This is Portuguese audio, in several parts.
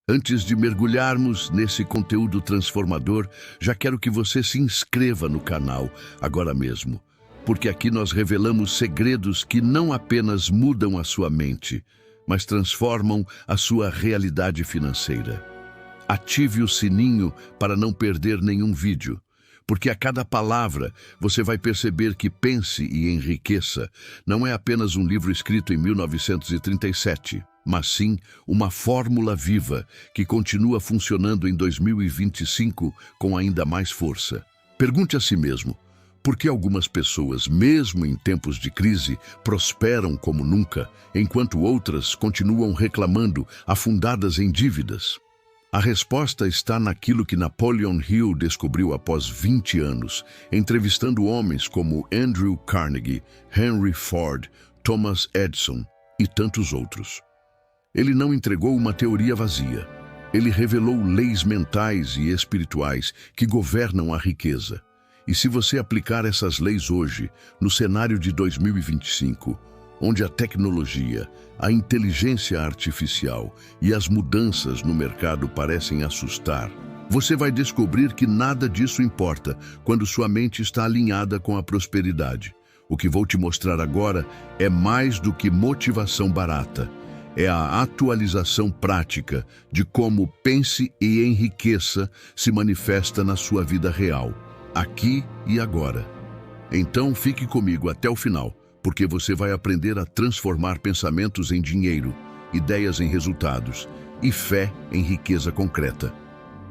Antes de mergulharmos nesse conteúdo transformador, já quero que você se inscreva no canal agora mesmo, porque aqui nós revelamos segredos que não apenas mudam a sua mente, mas transformam a sua realidade financeira. Ative o sininho para não perder nenhum vídeo, porque a cada palavra você vai perceber que Pense e Enriqueça não é apenas um livro escrito em 1937, mas sim uma fórmula viva que continua funcionando em 2025 com ainda mais força. Pergunte a si mesmo, por que algumas pessoas, mesmo em tempos de crise, prosperam como nunca, enquanto outras continuam reclamando, afundadas em dívidas? A resposta está naquilo que Napoleon Hill descobriu após 20 anos, entrevistando homens como Andrew Carnegie, Henry Ford, Thomas Edison e tantos outros. Ele não entregou uma teoria vazia. Ele revelou leis mentais e espirituais que governam a riqueza. E se você aplicar essas leis hoje, no cenário de 2025, onde a tecnologia, a inteligência artificial e as mudanças no mercado parecem assustar, você vai descobrir que nada disso importa quando sua mente está alinhada com a prosperidade. O que vou te mostrar agora é mais do que motivação barata. É a atualização prática de como Pense e Enriqueça se manifesta na sua vida real, aqui e agora. Então fique comigo até o final, porque você vai aprender a transformar pensamentos em dinheiro, ideias em resultados e fé em riqueza concreta.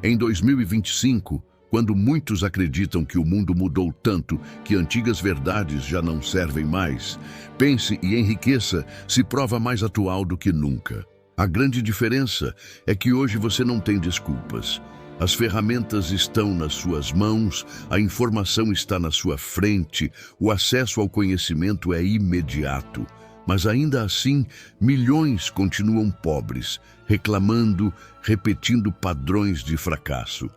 Em 2025, quando muitos acreditam que o mundo mudou tanto que antigas verdades já não servem mais, Pense e Enriqueça se prova mais atual do que nunca. A grande diferença é que hoje você não tem desculpas. As ferramentas estão nas suas mãos, a informação está na sua frente, o acesso ao conhecimento é imediato. Mas ainda assim, milhões continuam pobres, reclamando, repetindo padrões de fracasso.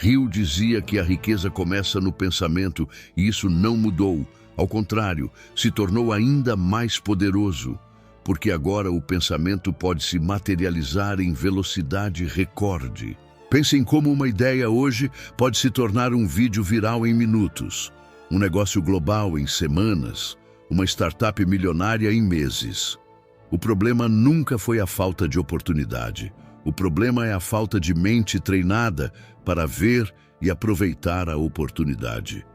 Hill dizia que a riqueza começa no pensamento e isso não mudou. Ao contrário, se tornou ainda mais poderoso, porque agora o pensamento pode se materializar em velocidade recorde. Pense em como uma ideia hoje pode se tornar um vídeo viral em minutos, um negócio global em semanas, uma startup milionária em meses. O problema nunca foi a falta de oportunidade. O problema é a falta de mente treinada para ver e aproveitar a oportunidade.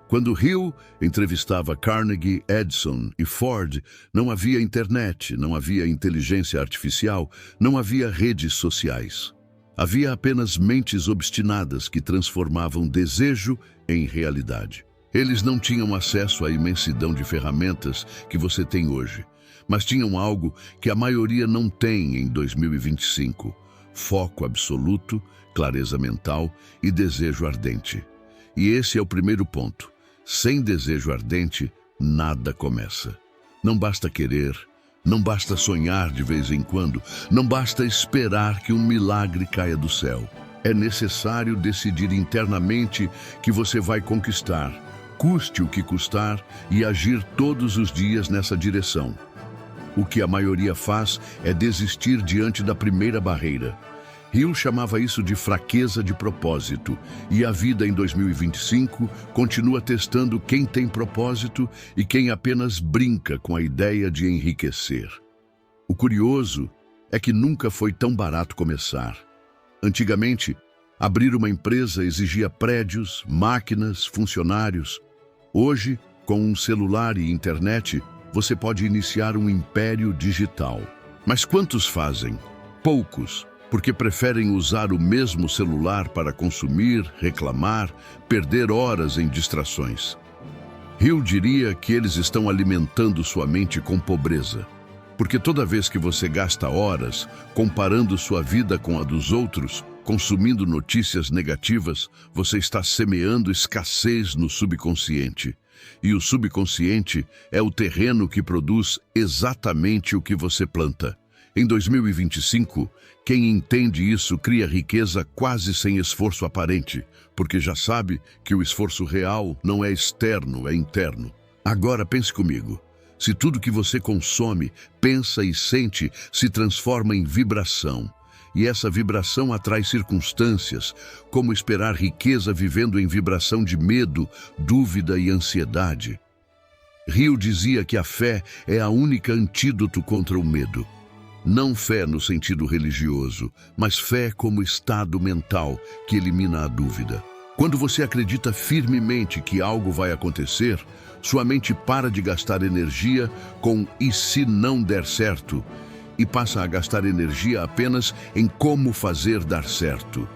Quando Hill entrevistava Carnegie, Edison e Ford, não havia internet, não havia inteligência artificial, não havia redes sociais. Havia apenas mentes obstinadas que transformavam desejo em realidade. Eles não tinham acesso à imensidão de ferramentas que você tem hoje, mas tinham algo que a maioria não tem em 2025: foco absoluto, clareza mental e desejo ardente. E esse é o primeiro ponto. Sem desejo ardente, nada começa. Não basta querer, não basta sonhar de vez em quando, não basta esperar que um milagre caia do céu. É necessário decidir internamente que você vai conquistar, custe o que custar, e agir todos os dias nessa direção. O que a maioria faz é desistir diante da primeira barreira. Hill chamava isso de fraqueza de propósito, e a vida em 2025 continua testando quem tem propósito e quem apenas brinca com a ideia de enriquecer. O curioso é que nunca foi tão barato começar. Antigamente, abrir uma empresa exigia prédios, máquinas, funcionários. Hoje, com um celular e internet, você pode iniciar um império digital. Mas quantos fazem? Poucos. Porque preferem usar o mesmo celular para consumir, reclamar, perder horas em distrações. Hill diria que eles estão alimentando sua mente com pobreza, porque toda vez que você gasta horas comparando sua vida com a dos outros, consumindo notícias negativas, você está semeando escassez no subconsciente. E o subconsciente é o terreno que produz exatamente o que você planta. Em 2025, quem entende isso cria riqueza quase sem esforço aparente, porque já sabe que o esforço real não é externo, é interno. Agora pense comigo. Se tudo que você consome, pensa e sente se transforma em vibração, e essa vibração atrai circunstâncias, como esperar riqueza vivendo em vibração de medo, dúvida e ansiedade. Hill dizia que a fé é a única antídoto contra o medo. Não fé no sentido religioso, mas fé como estado mental que elimina a dúvida. Quando você acredita firmemente que algo vai acontecer, sua mente para de gastar energia com "e se não der certo?" e passa a gastar energia apenas em como fazer dar certo.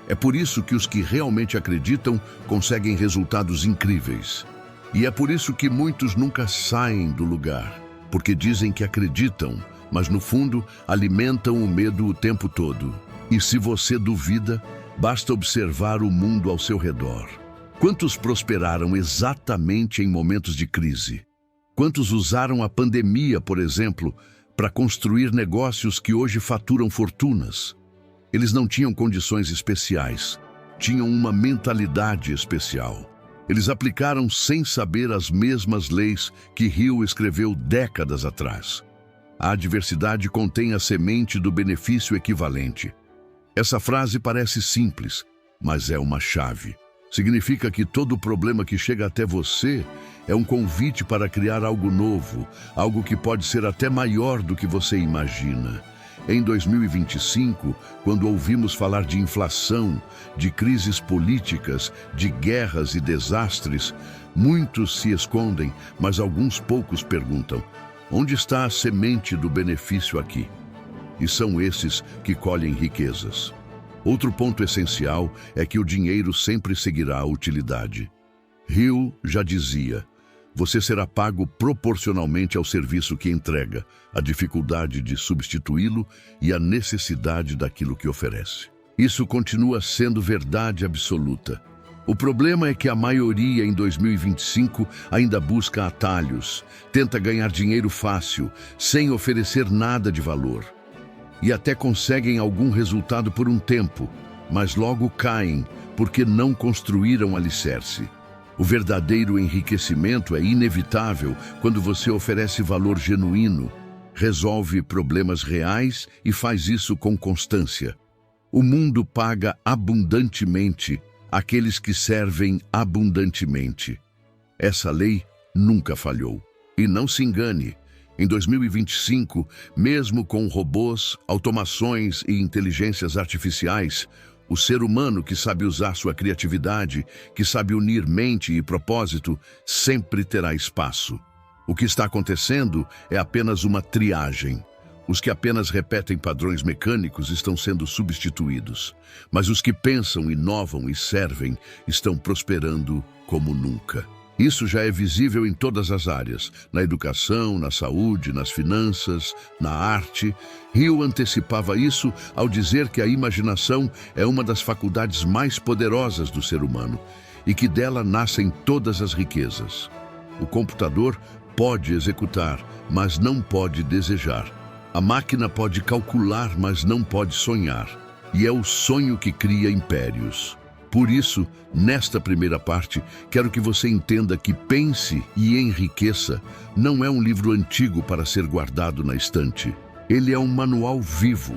É por isso que os que realmente acreditam conseguem resultados incríveis. E é por isso que muitos nunca saem do lugar, porque dizem que acreditam, mas no fundo alimentam o medo o tempo todo. E se você duvida, basta observar o mundo ao seu redor. Quantos prosperaram exatamente em momentos de crise? Quantos usaram a pandemia, por exemplo, para construir negócios que hoje faturam fortunas? Eles não tinham condições especiais, tinham uma mentalidade especial. Eles aplicaram sem saber as mesmas leis que Hill escreveu décadas atrás. A adversidade contém a semente do benefício equivalente. Essa frase parece simples, mas é uma chave. Significa que todo problema que chega até você é um convite para criar algo novo, algo que pode ser até maior do que você imagina. Em 2025, quando ouvimos falar de inflação, de crises políticas, de guerras e desastres, muitos se escondem, mas alguns poucos perguntam: onde está a semente do benefício aqui? E são esses que colhem riquezas. Outro ponto essencial é que o dinheiro sempre seguirá a utilidade. Hill já dizia: você será pago proporcionalmente ao serviço que entrega, a dificuldade de substituí-lo e a necessidade daquilo que oferece. Isso continua sendo verdade absoluta. O problema é que a maioria em 2025 ainda busca atalhos, tenta ganhar dinheiro fácil, sem oferecer nada de valor. E até conseguem algum resultado por um tempo, mas logo caem porque não construíram alicerce. O verdadeiro enriquecimento é inevitável quando você oferece valor genuíno, resolve problemas reais e faz isso com constância. O mundo paga abundantemente aqueles que servem abundantemente. Essa lei nunca falhou. E não se engane, em 2025, mesmo com robôs, automações e inteligências artificiais, o ser humano que sabe usar sua criatividade, que sabe unir mente e propósito, sempre terá espaço. O que está acontecendo é apenas uma triagem. Os que apenas repetem padrões mecânicos estão sendo substituídos. Mas os que pensam, inovam e servem estão prosperando como nunca. Isso já é visível em todas as áreas, na educação, na saúde, nas finanças, na arte. Hill antecipava isso ao dizer que a imaginação é uma das faculdades mais poderosas do ser humano e que dela nascem todas as riquezas. O computador pode executar, mas não pode desejar. A máquina pode calcular, mas não pode sonhar. E é o sonho que cria impérios. Por isso, nesta primeira parte, quero que você entenda que Pense e Enriqueça não é um livro antigo para ser guardado na estante. Ele é um manual vivo.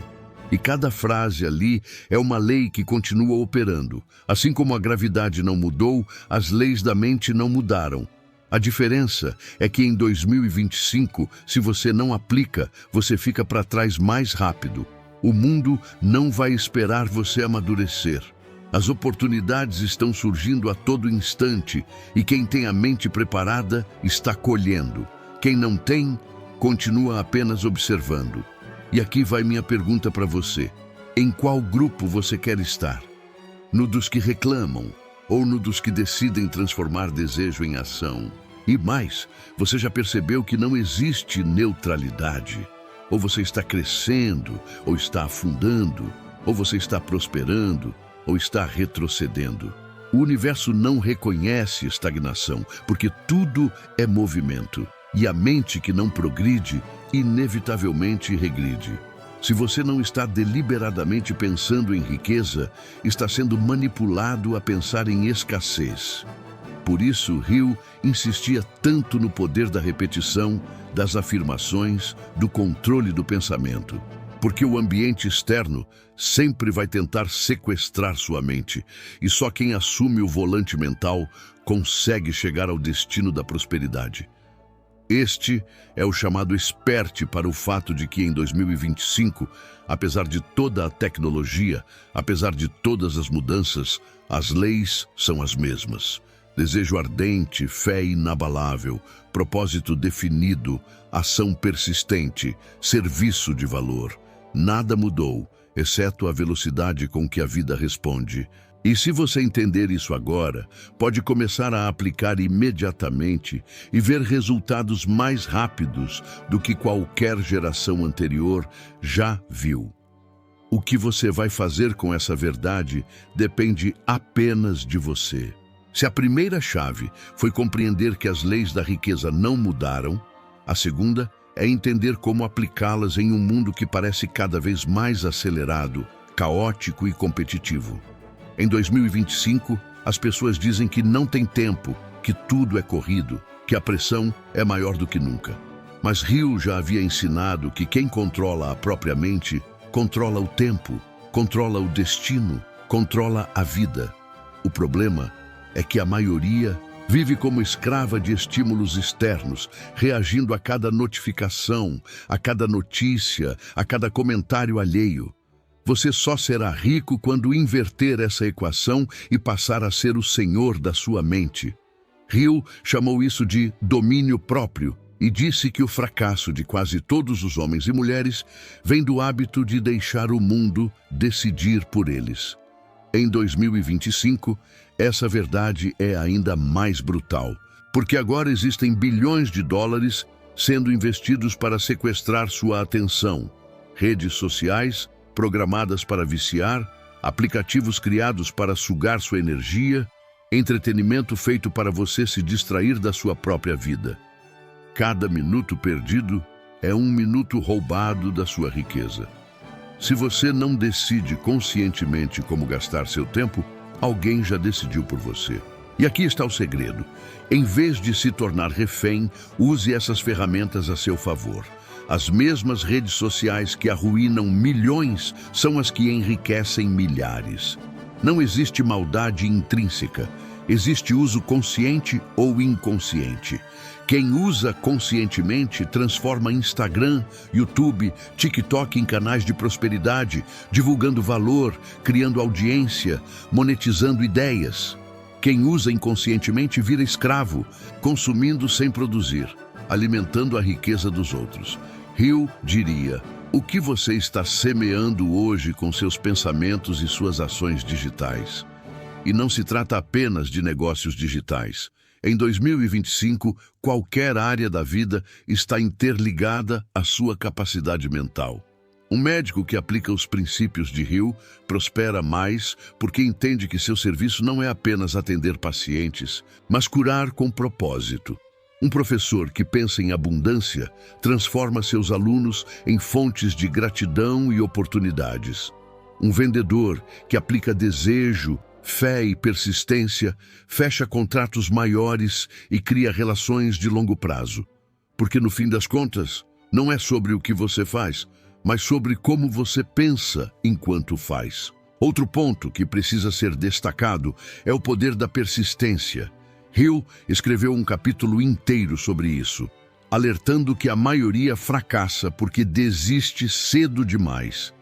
E cada frase ali é uma lei que continua operando. Assim como a gravidade não mudou, as leis da mente não mudaram. A diferença é que em 2025, se você não aplica, você fica para trás mais rápido. O mundo não vai esperar você amadurecer. As oportunidades estão surgindo a todo instante e quem tem a mente preparada está colhendo. Quem não tem, continua apenas observando. E aqui vai minha pergunta para você. Em qual grupo você quer estar? No dos que reclamam ou no dos que decidem transformar desejo em ação? E mais, você já percebeu que não existe neutralidade? Ou você está crescendo, ou está afundando, ou você está prosperando, ou está retrocedendo. O universo não reconhece estagnação, porque tudo é movimento. E a mente que não progride, inevitavelmente regride. Se você não está deliberadamente pensando em riqueza, está sendo manipulado a pensar em escassez. Por isso, Hill insistia tanto no poder da repetição, das afirmações, do controle do pensamento. porque o ambiente externo sempre vai tentar sequestrar sua mente, e só quem assume o volante mental consegue chegar ao destino da prosperidade. Este é o chamado experte para o fato de que em 2025, apesar de toda a tecnologia, apesar de todas as mudanças, as leis são as mesmas. Desejo ardente, fé inabalável, propósito definido, ação persistente, serviço de valor. Nada mudou, exceto a velocidade com que a vida responde. E se você entender isso agora, pode começar a aplicar imediatamente e ver resultados mais rápidos do que qualquer geração anterior já viu. O que você vai fazer com essa verdade depende apenas de você. Se a primeira chave foi compreender que as leis da riqueza não mudaram, a segunda é entender como aplicá-las em um mundo que parece cada vez mais acelerado, caótico e competitivo. Em 2025, as pessoas dizem que não tem tempo, que tudo é corrido, que a pressão é maior do que nunca. Mas Hill já havia ensinado que quem controla a própria mente, controla o tempo, controla o destino, controla a vida. O problema é que a maioria vive como escrava de estímulos externos, reagindo a cada notificação, a cada notícia, a cada comentário alheio. Você só será rico quando inverter essa equação e passar a ser o senhor da sua mente. Hill chamou isso de domínio próprio e disse que o fracasso de quase todos os homens e mulheres vem do hábito de deixar o mundo decidir por eles. Em 2025, essa verdade é ainda mais brutal, porque agora existem bilhões de dólares sendo investidos para sequestrar sua atenção. Redes sociais programadas para viciar, aplicativos criados para sugar sua energia, entretenimento feito para você se distrair da sua própria vida. Cada minuto perdido é um minuto roubado da sua riqueza. Se você não decide conscientemente como gastar seu tempo, alguém já decidiu por você. E aqui está o segredo. Em vez de se tornar refém, use essas ferramentas a seu favor. As mesmas redes sociais que arruinam milhões são as que enriquecem milhares. Não existe maldade intrínseca, existe uso consciente ou inconsciente. Quem usa conscientemente transforma Instagram, YouTube, TikTok em canais de prosperidade, divulgando valor, criando audiência, monetizando ideias. Quem usa inconscientemente vira escravo, consumindo sem produzir, alimentando a riqueza dos outros. Hill diria: o que você está semeando hoje com seus pensamentos e suas ações digitais? E não se trata apenas de negócios digitais. Em 2025, qualquer área da vida está interligada à sua capacidade mental. Um médico que aplica os princípios de Hill prospera mais porque entende que seu serviço não é apenas atender pacientes, mas curar com propósito. Um professor que pensa em abundância transforma seus alunos em fontes de gratidão e oportunidades. Um vendedor que aplica desejo, fé e persistência fecha contratos maiores e cria relações de longo prazo. Porque no fim das contas, não é sobre o que você faz, mas sobre como você pensa enquanto faz. Outro ponto que precisa ser destacado é o poder da persistência. Hill escreveu um capítulo inteiro sobre isso, alertando que a maioria fracassa porque desiste cedo demais.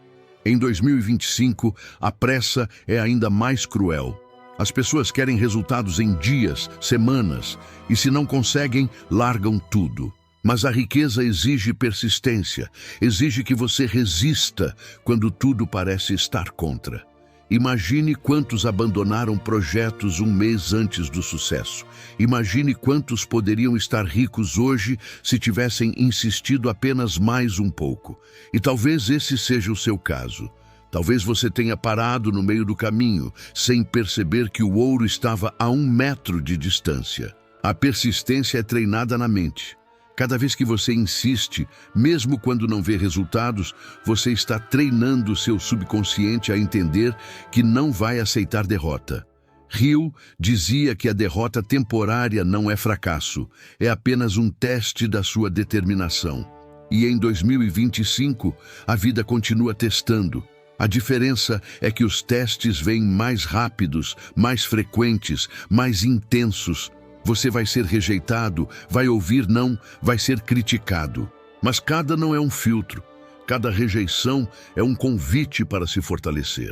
Em 2025, a pressa é ainda mais cruel. As pessoas querem resultados em dias, semanas, e se não conseguem, largam tudo. Mas a riqueza exige persistência, exige que você resista quando tudo parece estar contra. Imagine quantos abandonaram projetos um mês antes do sucesso. Imagine quantos poderiam estar ricos hoje se tivessem insistido apenas mais um pouco. E talvez esse seja o seu caso. Talvez você tenha parado no meio do caminho, sem perceber que o ouro estava a 1 metro de distância. A persistência é treinada na mente. Cada vez que você insiste, mesmo quando não vê resultados, você está treinando seu subconsciente a entender que não vai aceitar derrota. Hill dizia que a derrota temporária não é fracasso, é apenas um teste da sua determinação. E em 2025, a vida continua testando. A diferença é que os testes vêm mais rápidos, mais frequentes, mais intensos. Você vai ser rejeitado, vai ouvir não, vai ser criticado. Mas cada não é um filtro. Cada rejeição é um convite para se fortalecer.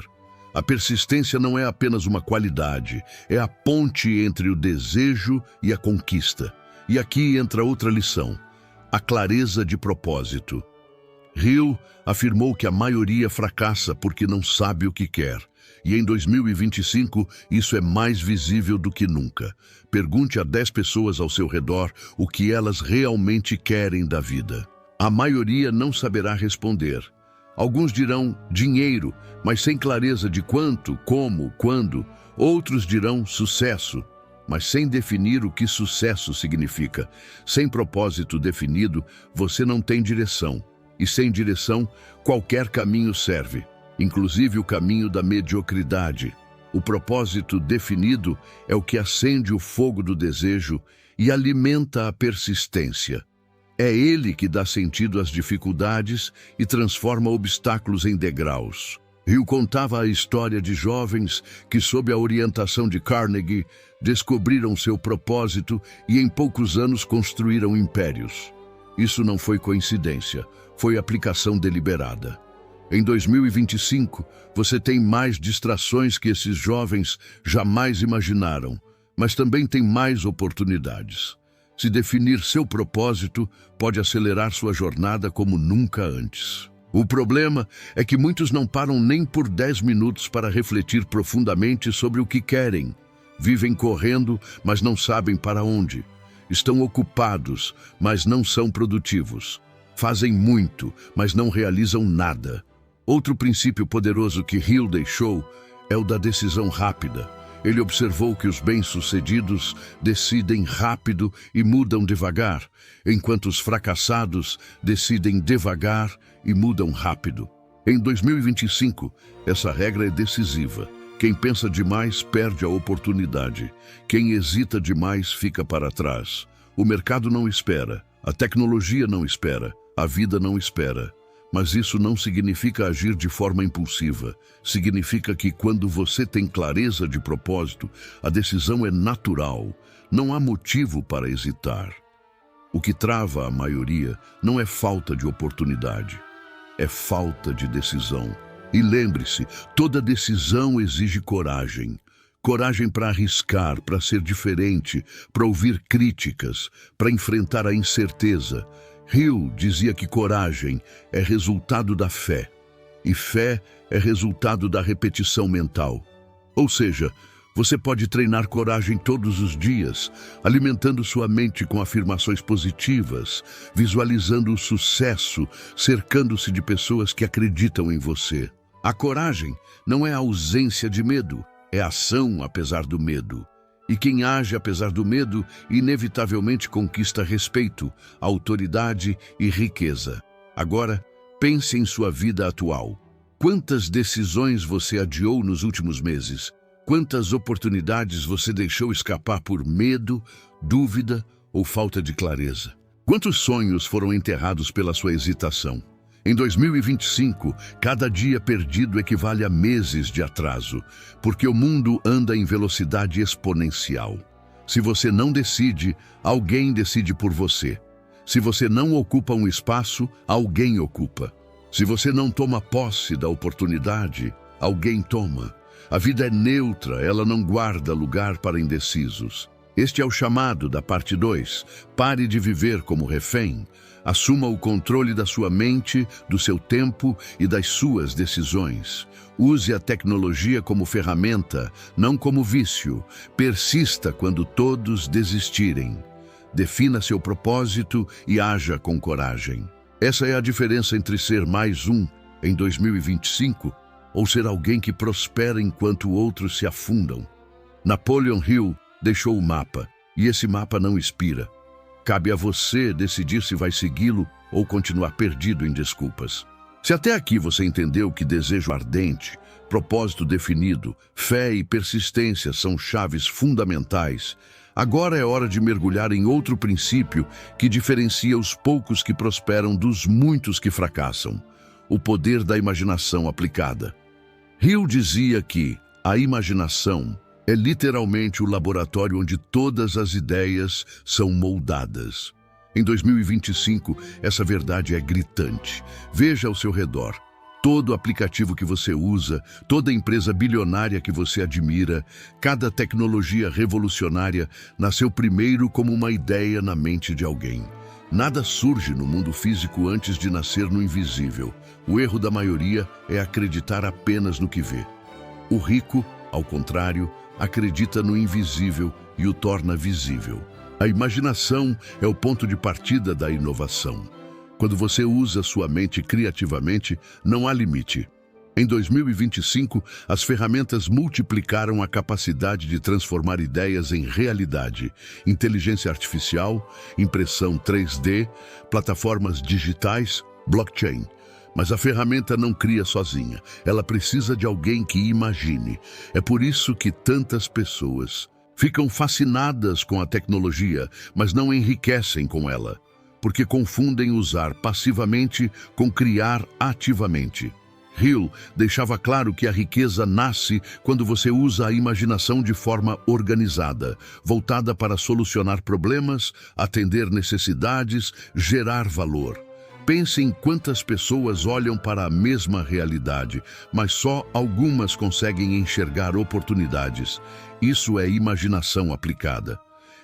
A persistência não é apenas uma qualidade, é a ponte entre o desejo e a conquista. E aqui entra outra lição: a clareza de propósito. Hill afirmou que a maioria fracassa porque não sabe o que quer. E em 2025, isso é mais visível do que nunca. Pergunte a 10 pessoas ao seu redor o que elas realmente querem da vida. A maioria não saberá responder. Alguns dirão dinheiro, mas sem clareza de quanto, como, quando. Outros dirão sucesso, mas sem definir o que sucesso significa. Sem propósito definido, você não tem direção. E sem direção, qualquer caminho serve, inclusive o caminho da mediocridade. O propósito definido é o que acende o fogo do desejo e alimenta a persistência. É ele que dá sentido às dificuldades e transforma obstáculos em degraus. Hill contava a história de jovens que, sob a orientação de Carnegie, descobriram seu propósito e em poucos anos construíram impérios. Isso não foi coincidência, foi aplicação deliberada. Em 2025, você tem mais distrações que esses jovens jamais imaginaram, mas também tem mais oportunidades. Se definir seu propósito, pode acelerar sua jornada como nunca antes. O problema é que muitos não param nem por 10 minutos para refletir profundamente sobre o que querem. Vivem correndo, mas não sabem para onde. Estão ocupados, mas não são produtivos. Fazem muito, mas não realizam nada. Outro princípio poderoso que Hill deixou é o da decisão rápida. Ele observou que os bem-sucedidos decidem rápido e mudam devagar, enquanto os fracassados decidem devagar e mudam rápido. Em 2025, essa regra é decisiva. Quem pensa demais perde a oportunidade. Quem hesita demais fica para trás. O mercado não espera, a tecnologia não espera, a vida não espera. Mas isso não significa agir de forma impulsiva. Significa que quando você tem clareza de propósito, a decisão é natural. Não há motivo para hesitar. O que trava a maioria não é falta de oportunidade, é falta de decisão. E lembre-se, toda decisão exige coragem. Coragem para arriscar, para ser diferente, para ouvir críticas, para enfrentar a incerteza. Hill dizia que coragem é resultado da fé, e fé é resultado da repetição mental. Ou seja, você pode treinar coragem todos os dias, alimentando sua mente com afirmações positivas, visualizando o sucesso, cercando-se de pessoas que acreditam em você. A coragem não é a ausência de medo, é ação apesar do medo. E quem age apesar do medo, inevitavelmente conquista respeito, autoridade e riqueza. Agora, pense em sua vida atual. Quantas decisões você adiou nos últimos meses? Quantas oportunidades você deixou escapar por medo, dúvida ou falta de clareza? Quantos sonhos foram enterrados pela sua hesitação? Em 2025, cada dia perdido equivale a meses de atraso, porque o mundo anda em velocidade exponencial. Se você não decide, alguém decide por você. Se você não ocupa um espaço, alguém ocupa. Se você não toma posse da oportunidade, alguém toma. A vida é neutra, ela não guarda lugar para indecisos. Este é o chamado da parte 2. Pare de viver como refém. Assuma o controle da sua mente, do seu tempo e das suas decisões. Use a tecnologia como ferramenta, não como vício. Persista quando todos desistirem. Defina seu propósito e haja com coragem. Essa é a diferença entre ser mais um em 2025 ou ser alguém que prospera enquanto outros se afundam. Napoleon Hill deixou o mapa, e esse mapa não expira. Cabe a você decidir se vai segui-lo ou continuar perdido em desculpas. Se até aqui você entendeu que desejo ardente Propósito definido, fé e persistência são chaves fundamentais. Agora é hora de mergulhar em outro princípio que diferencia os poucos que prosperam dos muitos que fracassam: o poder da imaginação aplicada. Hill dizia que a imaginação é literalmente o laboratório onde todas as ideias são moldadas. Em 2025, essa verdade é gritante. Veja ao seu redor. Todo aplicativo que você usa, toda empresa bilionária que você admira, cada tecnologia revolucionária nasceu primeiro como uma ideia na mente de alguém. Nada surge no mundo físico antes de nascer no invisível. O erro da maioria é acreditar apenas no que vê. O rico, ao contrário, acredita no invisível e o torna visível. A imaginação é o ponto de partida da inovação. Quando você usa sua mente criativamente, não há limite. Em 2025, as ferramentas multiplicaram a capacidade de transformar ideias em realidade. Inteligência artificial, impressão 3D, plataformas digitais, blockchain. Mas a ferramenta não cria sozinha. Ela precisa de alguém que imagine. É por isso que tantas pessoas ficam fascinadas com a tecnologia, mas não enriquecem com ela, porque confundem usar passivamente com criar ativamente. Hill deixava claro que a riqueza nasce quando você usa a imaginação de forma organizada, voltada para solucionar problemas, atender necessidades, gerar valor. Pense em quantas pessoas olham para a mesma realidade, mas só algumas conseguem enxergar oportunidades. Isso é imaginação aplicada.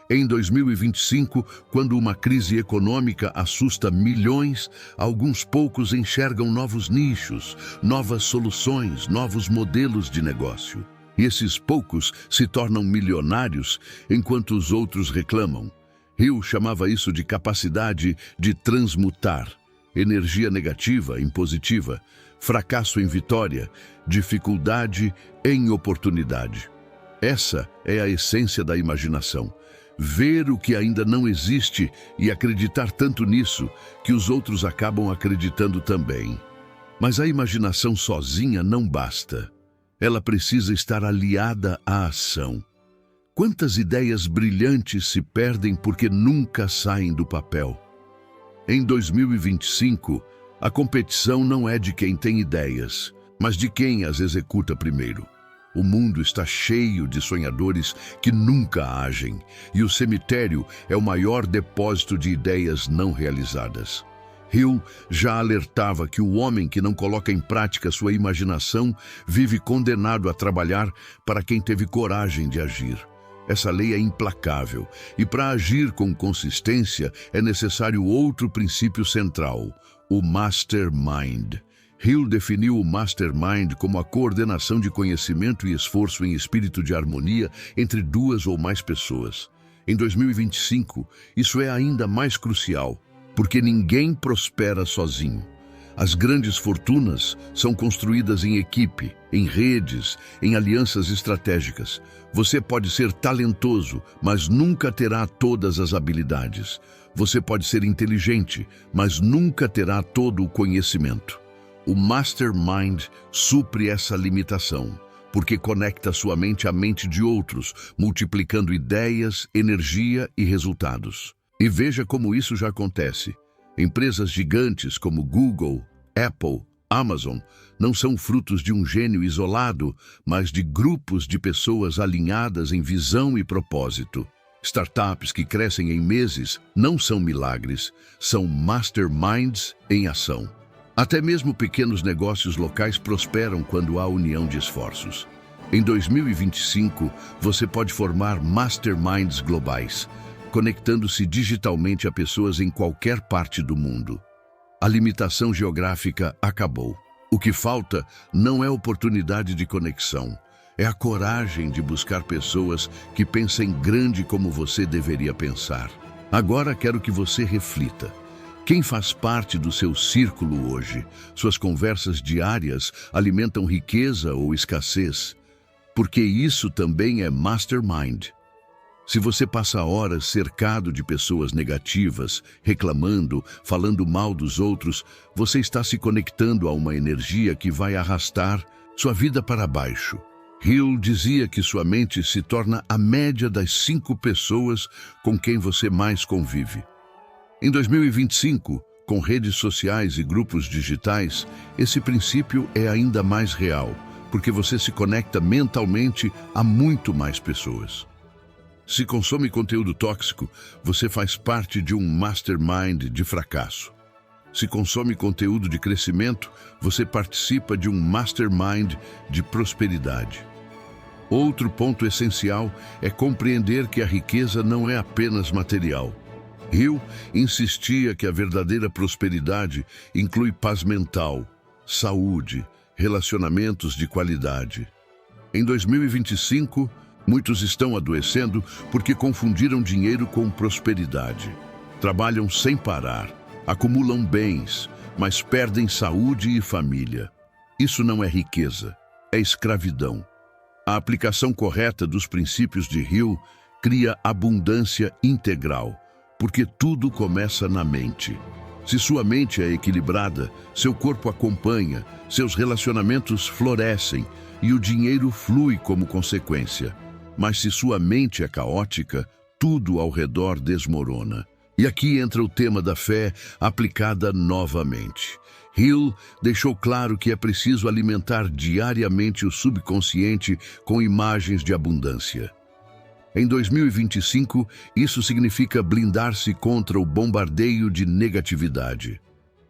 Em 2025, quando uma crise econômica assusta milhões, alguns poucos enxergam novos nichos, novas soluções, novos modelos de negócio. E esses poucos se tornam milionários, enquanto os outros reclamam. Hill chamava isso de capacidade de transmutar. Energia negativa em positiva, fracasso em vitória, dificuldade em oportunidade. Essa é a essência da imaginação. Ver o que ainda não existe e acreditar tanto nisso que os outros acabam acreditando também. Mas a imaginação sozinha não basta. Ela precisa estar aliada à ação. Quantas ideias brilhantes se perdem porque nunca saem do papel? Em 2025, a competição não é de quem tem ideias, mas de quem as executa primeiro. O mundo está cheio de sonhadores que nunca agem, e o cemitério é o maior depósito de ideias não realizadas. Hill já alertava que o homem que não coloca em prática sua imaginação vive condenado a trabalhar para quem teve coragem de agir. Essa lei é implacável, e para agir com consistência é necessário outro princípio central, o Mastermind. Hill definiu o Mastermind como a coordenação de conhecimento e esforço em espírito de harmonia entre duas ou mais pessoas. Em 2025, isso é ainda mais crucial, porque ninguém prospera sozinho. As grandes fortunas são construídas em equipe, em redes, em alianças estratégicas. Você pode ser talentoso, mas nunca terá todas as habilidades. Você pode ser inteligente, mas nunca terá todo o conhecimento. O Mastermind supre essa limitação, porque conecta sua mente à mente de outros, multiplicando ideias, energia e resultados. E veja como isso já acontece. Empresas gigantes como Google, Apple, Amazon não são frutos de um gênio isolado, mas de grupos de pessoas alinhadas em visão e propósito. Startups que crescem em meses não são milagres, são masterminds em ação. Até mesmo pequenos negócios locais prosperam quando há união de esforços. Em 2025, você pode formar masterminds globais, conectando-se digitalmente a pessoas em qualquer parte do mundo. A limitação geográfica acabou. O que falta não é oportunidade de conexão, é a coragem de buscar pessoas que pensem grande como você deveria pensar. Agora quero que você reflita. Quem faz parte do seu círculo hoje? Suas conversas diárias alimentam riqueza ou escassez? Porque isso também é mastermind. Se você passa horas cercado de pessoas negativas, reclamando, falando mal dos outros, você está se conectando a uma energia que vai arrastar sua vida para baixo. Hill dizia que sua mente se torna a média das 5 pessoas com quem você mais convive. Em 2025, com redes sociais e grupos digitais, esse princípio é ainda mais real, porque você se conecta mentalmente a muito mais pessoas. Se consome conteúdo tóxico, você faz parte de um mastermind de fracasso. Se consome conteúdo de crescimento, você participa de um mastermind de prosperidade. Outro ponto essencial é compreender que a riqueza não é apenas material. Hill insistia que a verdadeira prosperidade inclui paz mental, saúde, relacionamentos de qualidade. Em 2025, muitos estão adoecendo porque confundiram dinheiro com prosperidade. Trabalham sem parar, acumulam bens, mas perdem saúde e família. Isso não é riqueza, é escravidão. A aplicação correta dos princípios de Hill cria abundância integral, porque tudo começa na mente. Se sua mente é equilibrada, seu corpo acompanha, seus relacionamentos florescem e o dinheiro flui como consequência. Mas se sua mente é caótica, tudo ao redor desmorona. E aqui entra o tema da fé aplicada novamente. Hill deixou claro que é preciso alimentar diariamente o subconsciente com imagens de abundância. Em 2025, isso significa blindar-se contra o bombardeio de negatividade.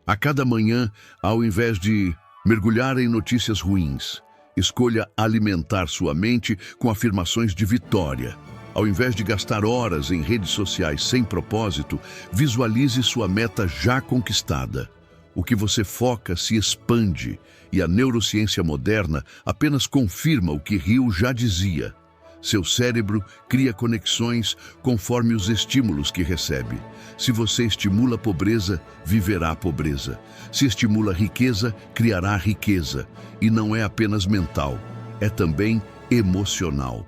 A cada manhã, ao invés de mergulhar em notícias ruins, escolha alimentar sua mente com afirmações de vitória. Ao invés de gastar horas em redes sociais sem propósito, visualize sua meta já conquistada. O que você foca se expande, e a neurociência moderna apenas confirma o que Hill já dizia. Seu cérebro cria conexões conforme os estímulos que recebe. Se você estimula a pobreza, viverá a pobreza. Se estimula a riqueza, criará a riqueza. E não é apenas mental, é também emocional.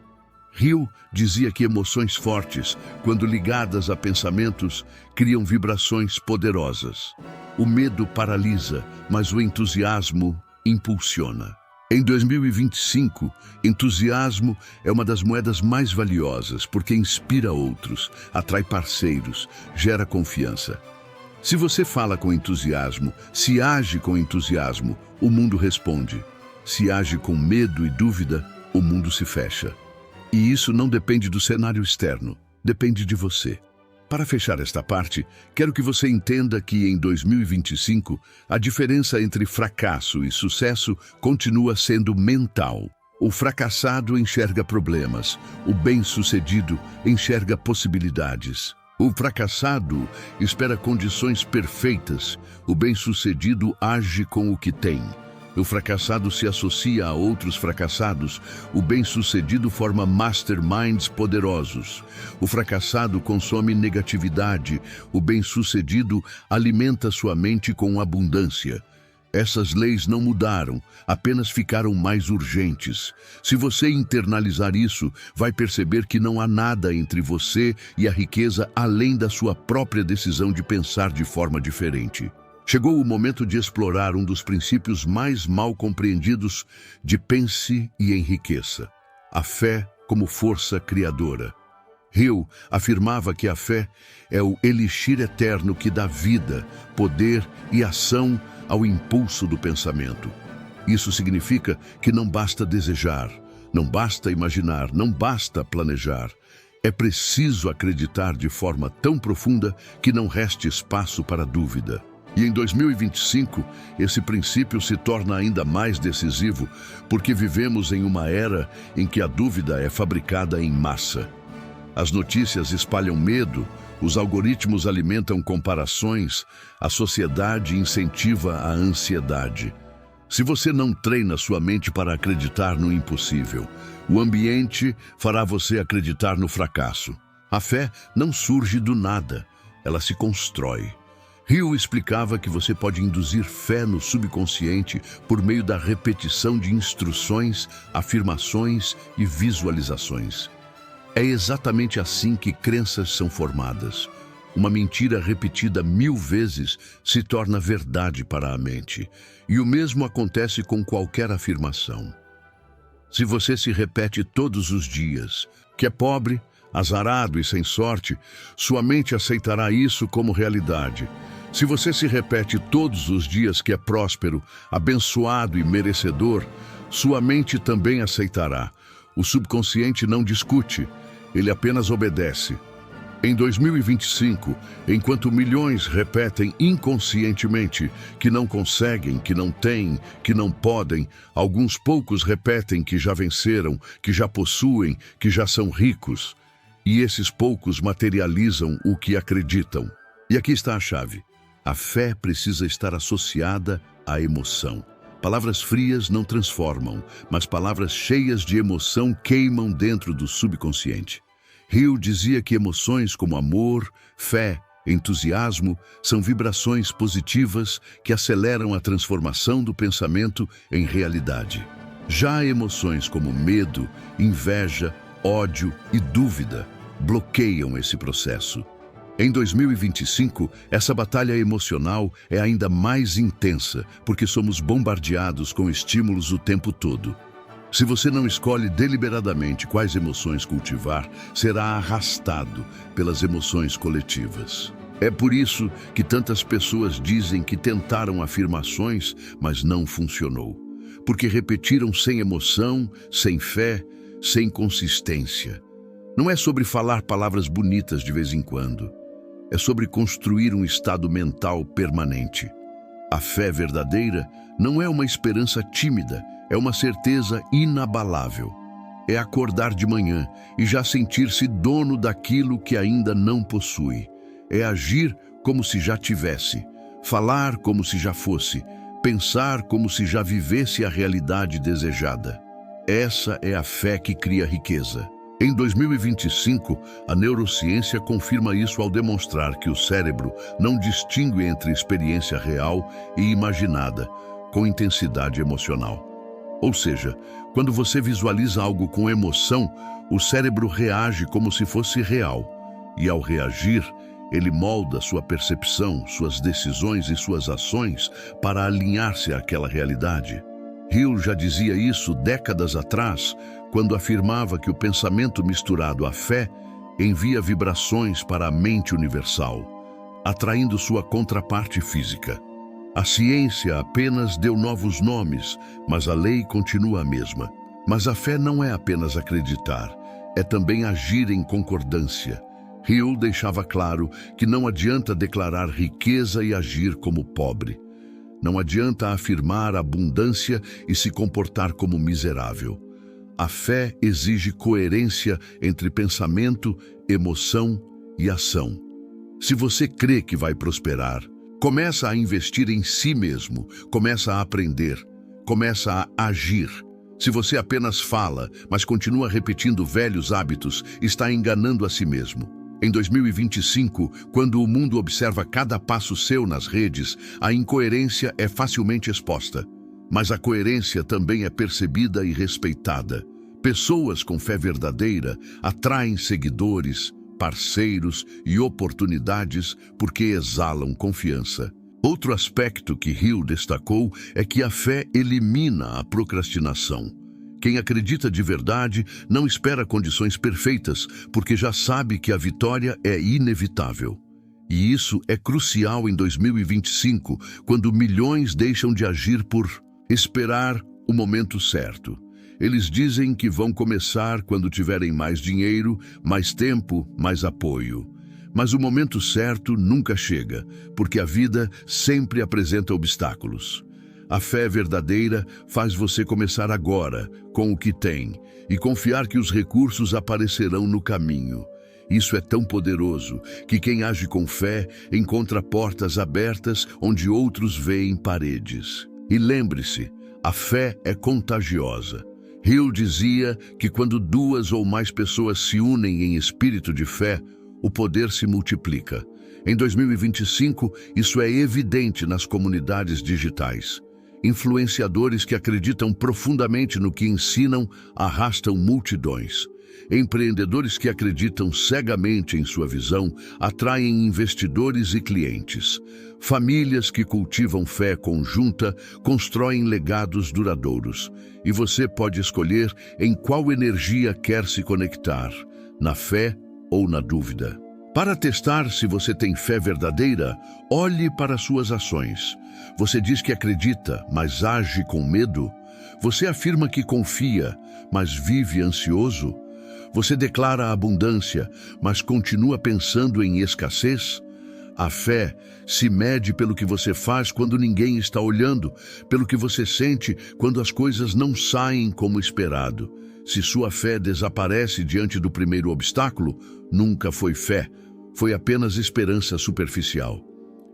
Hill dizia que emoções fortes, quando ligadas a pensamentos, criam vibrações poderosas. O medo paralisa, mas o entusiasmo impulsiona. Em 2025, entusiasmo é uma das moedas mais valiosas porque inspira outros, atrai parceiros, gera confiança. Se você fala com entusiasmo, se age com entusiasmo, o mundo responde. Se age com medo e dúvida, o mundo se fecha. E isso não depende do cenário externo, depende de você. Para fechar esta parte, quero que você entenda que em 2025, a diferença entre fracasso e sucesso continua sendo mental. O fracassado enxerga problemas, o bem-sucedido enxerga possibilidades. O fracassado espera condições perfeitas, o bem-sucedido age com o que tem. O fracassado se associa a outros fracassados. O bem-sucedido forma masterminds poderosos. O fracassado consome negatividade. O bem-sucedido alimenta sua mente com abundância. Essas leis não mudaram, apenas ficaram mais urgentes. Se você internalizar isso, vai perceber que não há nada entre você e a riqueza além da sua própria decisão de pensar de forma diferente. Chegou o momento de explorar um dos princípios mais mal compreendidos de pense e enriqueça: a fé como força criadora. Hill afirmava que a fé é o elixir eterno que dá vida, poder e ação ao impulso do pensamento. Isso significa que não basta desejar, não basta imaginar, não basta planejar. É preciso acreditar de forma tão profunda que não reste espaço para dúvida. E em 2025, esse princípio se torna ainda mais decisivo, porque vivemos em uma era em que a dúvida é fabricada em massa. As notícias espalham medo, os algoritmos alimentam comparações, a sociedade incentiva a ansiedade. Se você não treina sua mente para acreditar no impossível, o ambiente fará você acreditar no fracasso. A fé não surge do nada, ela se constrói. Hill explicava que você pode induzir fé no subconsciente por meio da repetição de instruções, afirmações e visualizações. É exatamente assim que crenças são formadas. Uma mentira repetida 1000 vezes se torna verdade para a mente. E o mesmo acontece com qualquer afirmação. Se você se repete todos os dias que é pobre, azarado e sem sorte, sua mente aceitará isso como realidade. Se você se repete todos os dias que é próspero, abençoado e merecedor, sua mente também aceitará. O subconsciente não discute, ele apenas obedece. Em 2025, enquanto milhões repetem inconscientemente que não conseguem, que não têm, que não podem, alguns poucos repetem que já venceram, que já possuem, que já são ricos. E esses poucos materializam o que acreditam. E aqui está a chave. A fé precisa estar associada à emoção. Palavras frias não transformam, mas palavras cheias de emoção queimam dentro do subconsciente. Hill dizia que emoções como amor, fé, entusiasmo são vibrações positivas que aceleram a transformação do pensamento em realidade. Já emoções como medo, inveja, ódio e dúvida bloqueiam esse processo. Em 2025, essa batalha emocional é ainda mais intensa, porque somos bombardeados com estímulos o tempo todo. Se você não escolhe deliberadamente quais emoções cultivar, será arrastado pelas emoções coletivas. É por isso que tantas pessoas dizem que tentaram afirmações, mas não funcionou. Porque repetiram sem emoção, sem fé, sem consistência. Não é sobre falar palavras bonitas de vez em quando. É sobre construir um estado mental permanente. A fé verdadeira não é uma esperança tímida, é uma certeza inabalável. É acordar de manhã e já sentir-se dono daquilo que ainda não possui. É agir como se já tivesse, falar como se já fosse, pensar como se já vivesse a realidade desejada. Essa é a fé que cria riqueza. Em 2025, a neurociência confirma isso ao demonstrar que o cérebro não distingue entre experiência real e imaginada, com intensidade emocional. Ou seja, quando você visualiza algo com emoção, o cérebro reage como se fosse real. E ao reagir, ele molda sua percepção, suas decisões e suas ações para alinhar-se àquela realidade. Hill já dizia isso décadas atrás, quando afirmava que o pensamento misturado à fé envia vibrações para a mente universal, atraindo sua contraparte física. A ciência apenas deu novos nomes, mas a lei continua a mesma. Mas a fé não é apenas acreditar, é também agir em concordância. Hill deixava claro que não adianta declarar riqueza e agir como pobre. Não adianta afirmar abundância e se comportar como miserável. A fé exige coerência entre pensamento, emoção e ação. Se você crê que vai prosperar, começa a investir em si mesmo, começa a aprender, começa a agir. Se você apenas fala, mas continua repetindo velhos hábitos, está enganando a si mesmo. Em 2025, quando o mundo observa cada passo seu nas redes, a incoerência é facilmente exposta. Mas a coerência também é percebida e respeitada. Pessoas com fé verdadeira atraem seguidores, parceiros e oportunidades porque exalam confiança. Outro aspecto que Hill destacou é que a fé elimina a procrastinação. Quem acredita de verdade não espera condições perfeitas, porque já sabe que a vitória é inevitável. E isso é crucial em 2025, quando milhões deixam de agir por esperar o momento certo. Eles dizem que vão começar quando tiverem mais dinheiro, mais tempo, mais apoio. Mas o momento certo nunca chega, porque a vida sempre apresenta obstáculos. A fé verdadeira faz você começar agora, com o que tem, e confiar que os recursos aparecerão no caminho. Isso é tão poderoso que quem age com fé encontra portas abertas onde outros veem paredes. E lembre-se, a fé é contagiosa. Hill dizia que quando 2 ou mais pessoas se unem em espírito de fé, o poder se multiplica. Em 2025, isso é evidente nas comunidades digitais. Influenciadores que acreditam profundamente no que ensinam arrastam multidões. Empreendedores que acreditam cegamente em sua visão atraem investidores e clientes. Famílias que cultivam fé conjunta constroem legados duradouros. E você pode escolher em qual energia quer se conectar, na fé ou na dúvida. Para testar se você tem fé verdadeira, olhe para suas ações. Você diz que acredita, mas age com medo? Você afirma que confia, mas vive ansioso? Você declara abundância, mas continua pensando em escassez? A fé se mede pelo que você faz quando ninguém está olhando, pelo que você sente quando as coisas não saem como esperado. Se sua fé desaparece diante do primeiro obstáculo, nunca foi fé, foi apenas esperança superficial.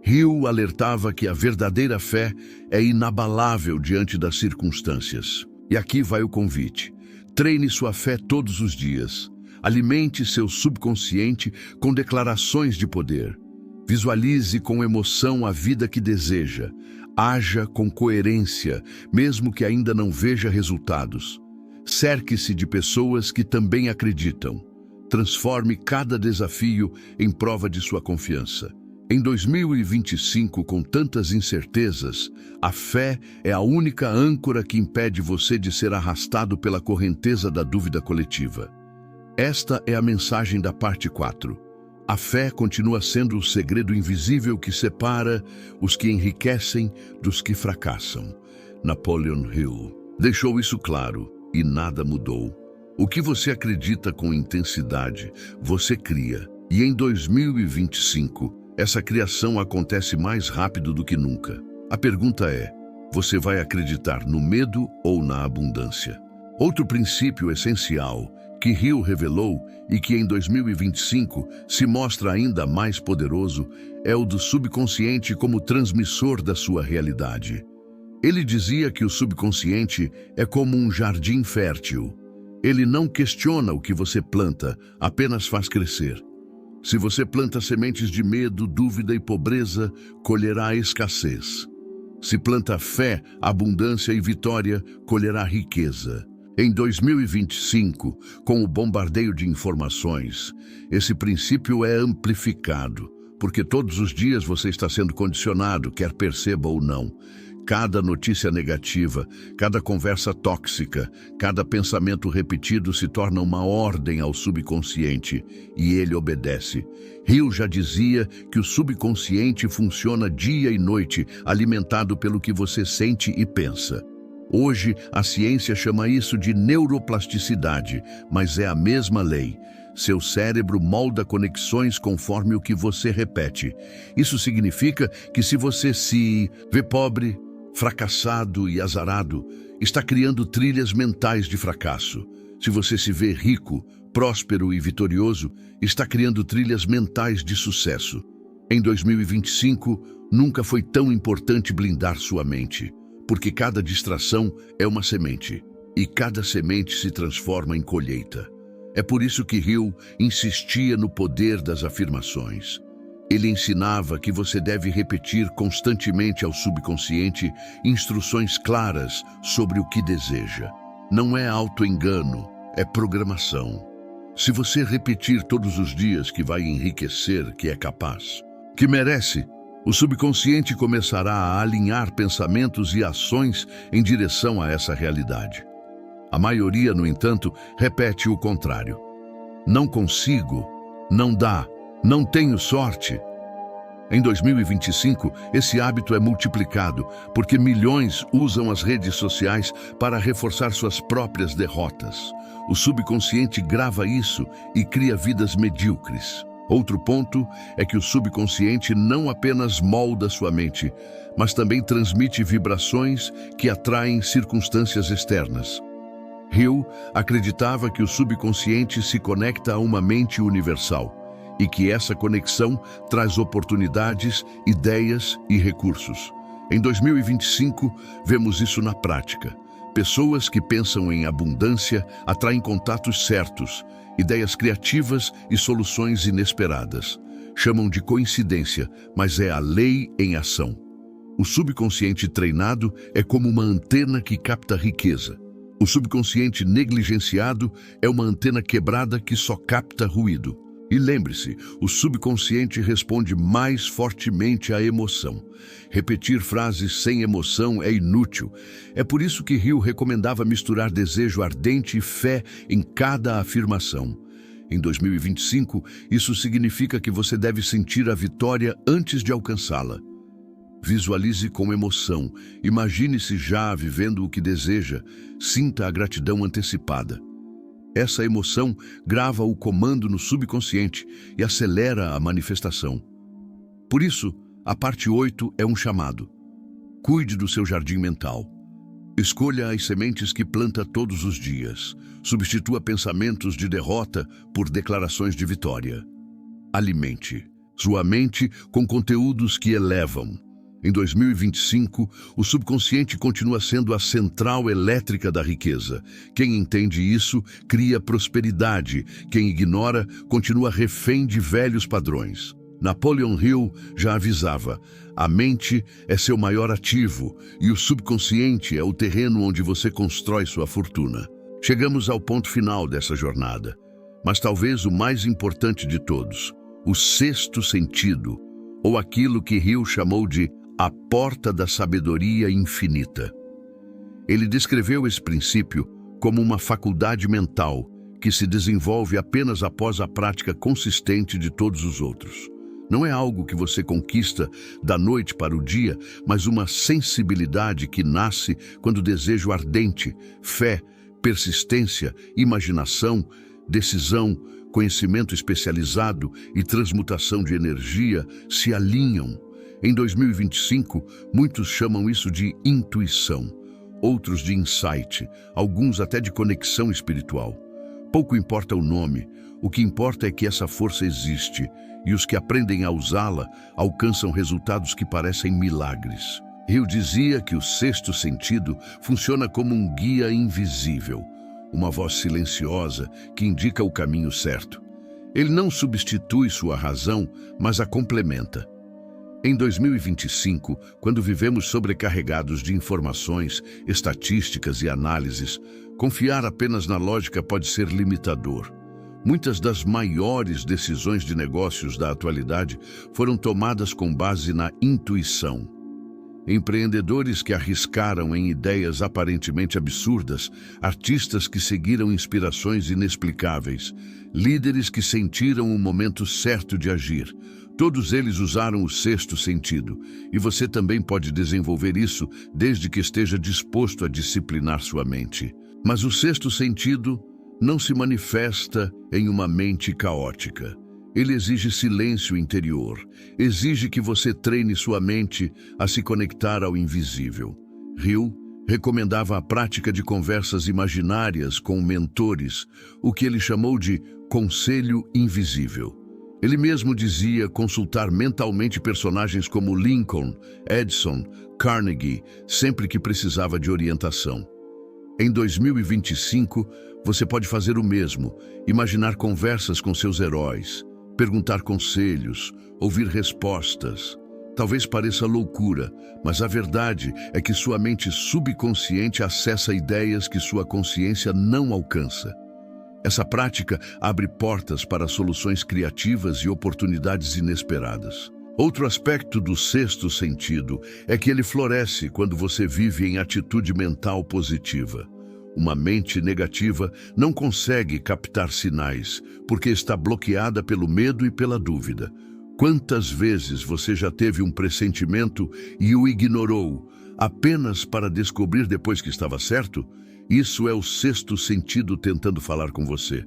Hill alertava que a verdadeira fé é inabalável diante das circunstâncias. E aqui vai o convite. Treine sua fé todos os dias. Alimente seu subconsciente com declarações de poder. Visualize com emoção a vida que deseja. Haja com coerência, mesmo que ainda não veja resultados. Cerque-se de pessoas que também acreditam. Transforme cada desafio em prova de sua confiança. Em 2025, com tantas incertezas, a fé é a única âncora que impede você de ser arrastado pela correnteza da dúvida coletiva. Esta é a mensagem da parte 4. A fé continua sendo o segredo invisível que separa os que enriquecem dos que fracassam. Napoleon Hill deixou isso claro e nada mudou. O que você acredita com intensidade, você cria. E em 2025, essa criação acontece mais rápido do que nunca. A pergunta é, você vai acreditar no medo ou na abundância? Outro princípio essencial que Hill revelou e que em 2025 se mostra ainda mais poderoso é o do subconsciente como transmissor da sua realidade. Ele dizia que o subconsciente é como um jardim fértil. Ele não questiona o que você planta, apenas faz crescer. Se você planta sementes de medo, dúvida e pobreza, colherá escassez. Se planta fé, abundância e vitória, colherá riqueza. Em 2025, com o bombardeio de informações, esse princípio é amplificado, porque todos os dias você está sendo condicionado, quer perceba ou não. Cada notícia negativa, cada conversa tóxica, cada pensamento repetido se torna uma ordem ao subconsciente e ele obedece. Hill já dizia que o subconsciente funciona dia e noite, alimentado pelo que você sente e pensa. Hoje, a ciência chama isso de neuroplasticidade, mas é a mesma lei. Seu cérebro molda conexões conforme o que você repete. Isso significa que se você se vê pobre, fracassado e azarado, está criando trilhas mentais de fracasso. Se você se vê rico, próspero e vitorioso, está criando trilhas mentais de sucesso. Em 2025, nunca foi tão importante blindar sua mente, porque cada distração é uma semente, e cada semente se transforma em colheita. É por isso que Hill insistia no poder das afirmações. Ele ensinava que você deve repetir constantemente ao subconsciente instruções claras sobre o que deseja. Não é auto-engano, é programação. Se você repetir todos os dias que vai enriquecer, que é capaz, que merece, o subconsciente começará a alinhar pensamentos e ações em direção a essa realidade. A maioria, no entanto, repete o contrário. Não consigo, não dá, não tenho sorte. Em 2025, esse hábito é multiplicado, porque milhões usam as redes sociais para reforçar suas próprias derrotas. O subconsciente grava isso e cria vidas medíocres. Outro ponto é que o subconsciente não apenas molda sua mente, mas também transmite vibrações que atraem circunstâncias externas. Hill acreditava que o subconsciente se conecta a uma mente universal e que essa conexão traz oportunidades, ideias e recursos. Em 2025, vemos isso na prática. Pessoas que pensam em abundância atraem contatos certos, ideias criativas e soluções inesperadas. Chamam de coincidência, mas é a lei em ação. O subconsciente treinado é como uma antena que capta riqueza. O subconsciente negligenciado é uma antena quebrada que só capta ruído. E lembre-se, o subconsciente responde mais fortemente à emoção. Repetir frases sem emoção é inútil. É por isso que Hill recomendava misturar desejo ardente e fé em cada afirmação. Em 2025, isso significa que você deve sentir a vitória antes de alcançá-la. Visualize com emoção, imagine-se já vivendo o que deseja, sinta a gratidão antecipada. Essa emoção grava o comando no subconsciente e acelera a manifestação. Por isso, a parte 8 é um chamado. Cuide do seu jardim mental. Escolha as sementes que planta todos os dias. Substitua pensamentos de derrota por declarações de vitória. Alimente sua mente com conteúdos que elevam. Em 2025, o subconsciente continua sendo a central elétrica da riqueza. Quem entende isso, cria prosperidade. Quem ignora, continua refém de velhos padrões. Napoleon Hill já avisava: a mente é seu maior ativo e o subconsciente é o terreno onde você constrói sua fortuna. Chegamos ao ponto final dessa jornada, mas talvez o mais importante de todos, o sexto sentido, ou aquilo que Hill chamou de a porta da sabedoria infinita. Ele descreveu esse princípio como uma faculdade mental que se desenvolve apenas após a prática consistente de todos os outros. Não é algo que você conquista da noite para o dia, mas uma sensibilidade que nasce quando desejo ardente, fé, persistência, imaginação, decisão, conhecimento especializado e transmutação de energia se alinham. Em 2025, muitos chamam isso de intuição, outros de insight, alguns até de conexão espiritual. Pouco importa o nome, o que importa é que essa força existe e os que aprendem a usá-la alcançam resultados que parecem milagres. Hill dizia que o sexto sentido funciona como um guia invisível, uma voz silenciosa que indica o caminho certo. Ele não substitui sua razão, mas a complementa. Em 2025, quando vivemos sobrecarregados de informações, estatísticas e análises, confiar apenas na lógica pode ser limitador. Muitas das maiores decisões de negócios da atualidade foram tomadas com base na intuição. Empreendedores que arriscaram em ideias aparentemente absurdas, artistas que seguiram inspirações inexplicáveis, líderes que sentiram o momento certo de agir. Todos eles usaram o sexto sentido, e você também pode desenvolver isso desde que esteja disposto a disciplinar sua mente. Mas o sexto sentido não se manifesta em uma mente caótica. Ele exige silêncio interior, exige que você treine sua mente a se conectar ao invisível. Hill recomendava a prática de conversas imaginárias com mentores, o que ele chamou de conselho invisível. Ele mesmo dizia consultar mentalmente personagens como Lincoln, Edison, Carnegie, sempre que precisava de orientação. Em 2025, você pode fazer o mesmo, imaginar conversas com seus heróis, perguntar conselhos, ouvir respostas. Talvez pareça loucura, mas a verdade é que sua mente subconsciente acessa ideias que sua consciência não alcança. Essa prática abre portas para soluções criativas e oportunidades inesperadas. Outro aspecto do sexto sentido é que ele floresce quando você vive em atitude mental positiva. Uma mente negativa não consegue captar sinais, porque está bloqueada pelo medo e pela dúvida. Quantas vezes você já teve um pressentimento e o ignorou, apenas para descobrir depois que estava certo? Isso é o sexto sentido tentando falar com você.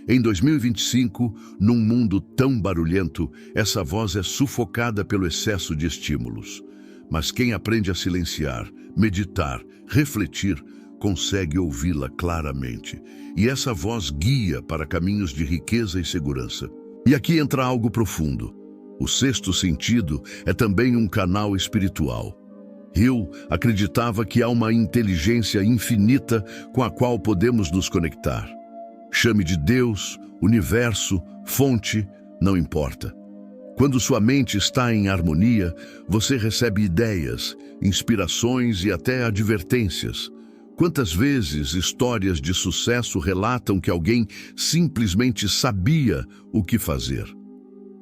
Em 2025, num mundo tão barulhento, essa voz é sufocada pelo excesso de estímulos. Mas quem aprende a silenciar, meditar, refletir, consegue ouvi-la claramente. E essa voz guia para caminhos de riqueza e segurança. E aqui entra algo profundo. O sexto sentido é também um canal espiritual. Hill acreditava que há uma inteligência infinita com a qual podemos nos conectar. Chame de Deus, universo, fonte, não importa. Quando sua mente está em harmonia, você recebe ideias, inspirações e até advertências. Quantas vezes histórias de sucesso relatam que alguém simplesmente sabia o que fazer?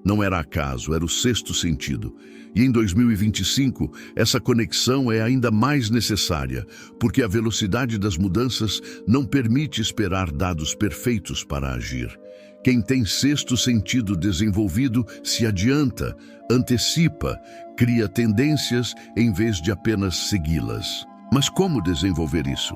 Não era acaso, era o sexto sentido. E em 2025, essa conexão é ainda mais necessária, porque a velocidade das mudanças não permite esperar dados perfeitos para agir. Quem tem sexto sentido desenvolvido se adianta, antecipa, cria tendências em vez de apenas segui-las. Mas como desenvolver isso?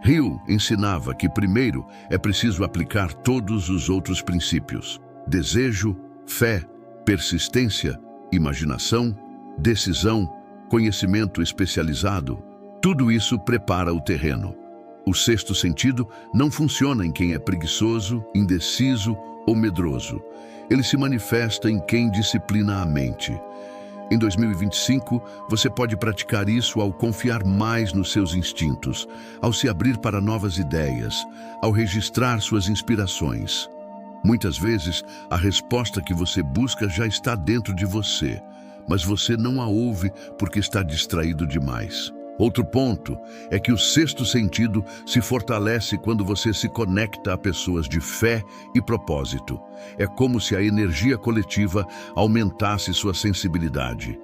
Hill ensinava que primeiro é preciso aplicar todos os outros princípios: desejo, fé, persistência, imaginação, decisão, conhecimento especializado. Tudo isso prepara o terreno. O sexto sentido não funciona em quem é preguiçoso, indeciso ou medroso. Ele se manifesta em quem disciplina a mente. Em 2025, você pode praticar isso ao confiar mais nos seus instintos, ao se abrir para novas ideias, ao registrar suas inspirações. Muitas vezes, a resposta que você busca já está dentro de você, mas você não a ouve porque está distraído demais. Outro ponto é que o sexto sentido se fortalece quando você se conecta a pessoas de fé e propósito. É como se a energia coletiva aumentasse sua sensibilidade.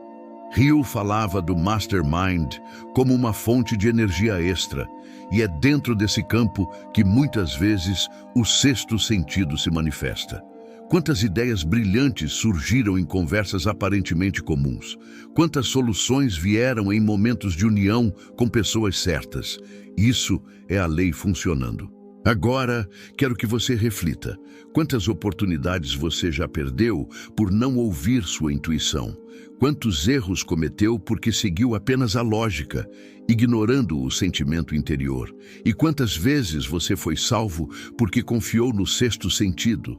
Hill falava do Mastermind como uma fonte de energia extra, e é dentro desse campo que muitas vezes o sexto sentido se manifesta. Quantas ideias brilhantes surgiram em conversas aparentemente comuns? Quantas soluções vieram em momentos de união com pessoas certas? Isso é a lei funcionando. Agora, quero que você reflita. Quantas oportunidades você já perdeu por não ouvir sua intuição? Quantos erros cometeu porque seguiu apenas a lógica, ignorando o sentimento interior? E quantas vezes você foi salvo porque confiou no sexto sentido?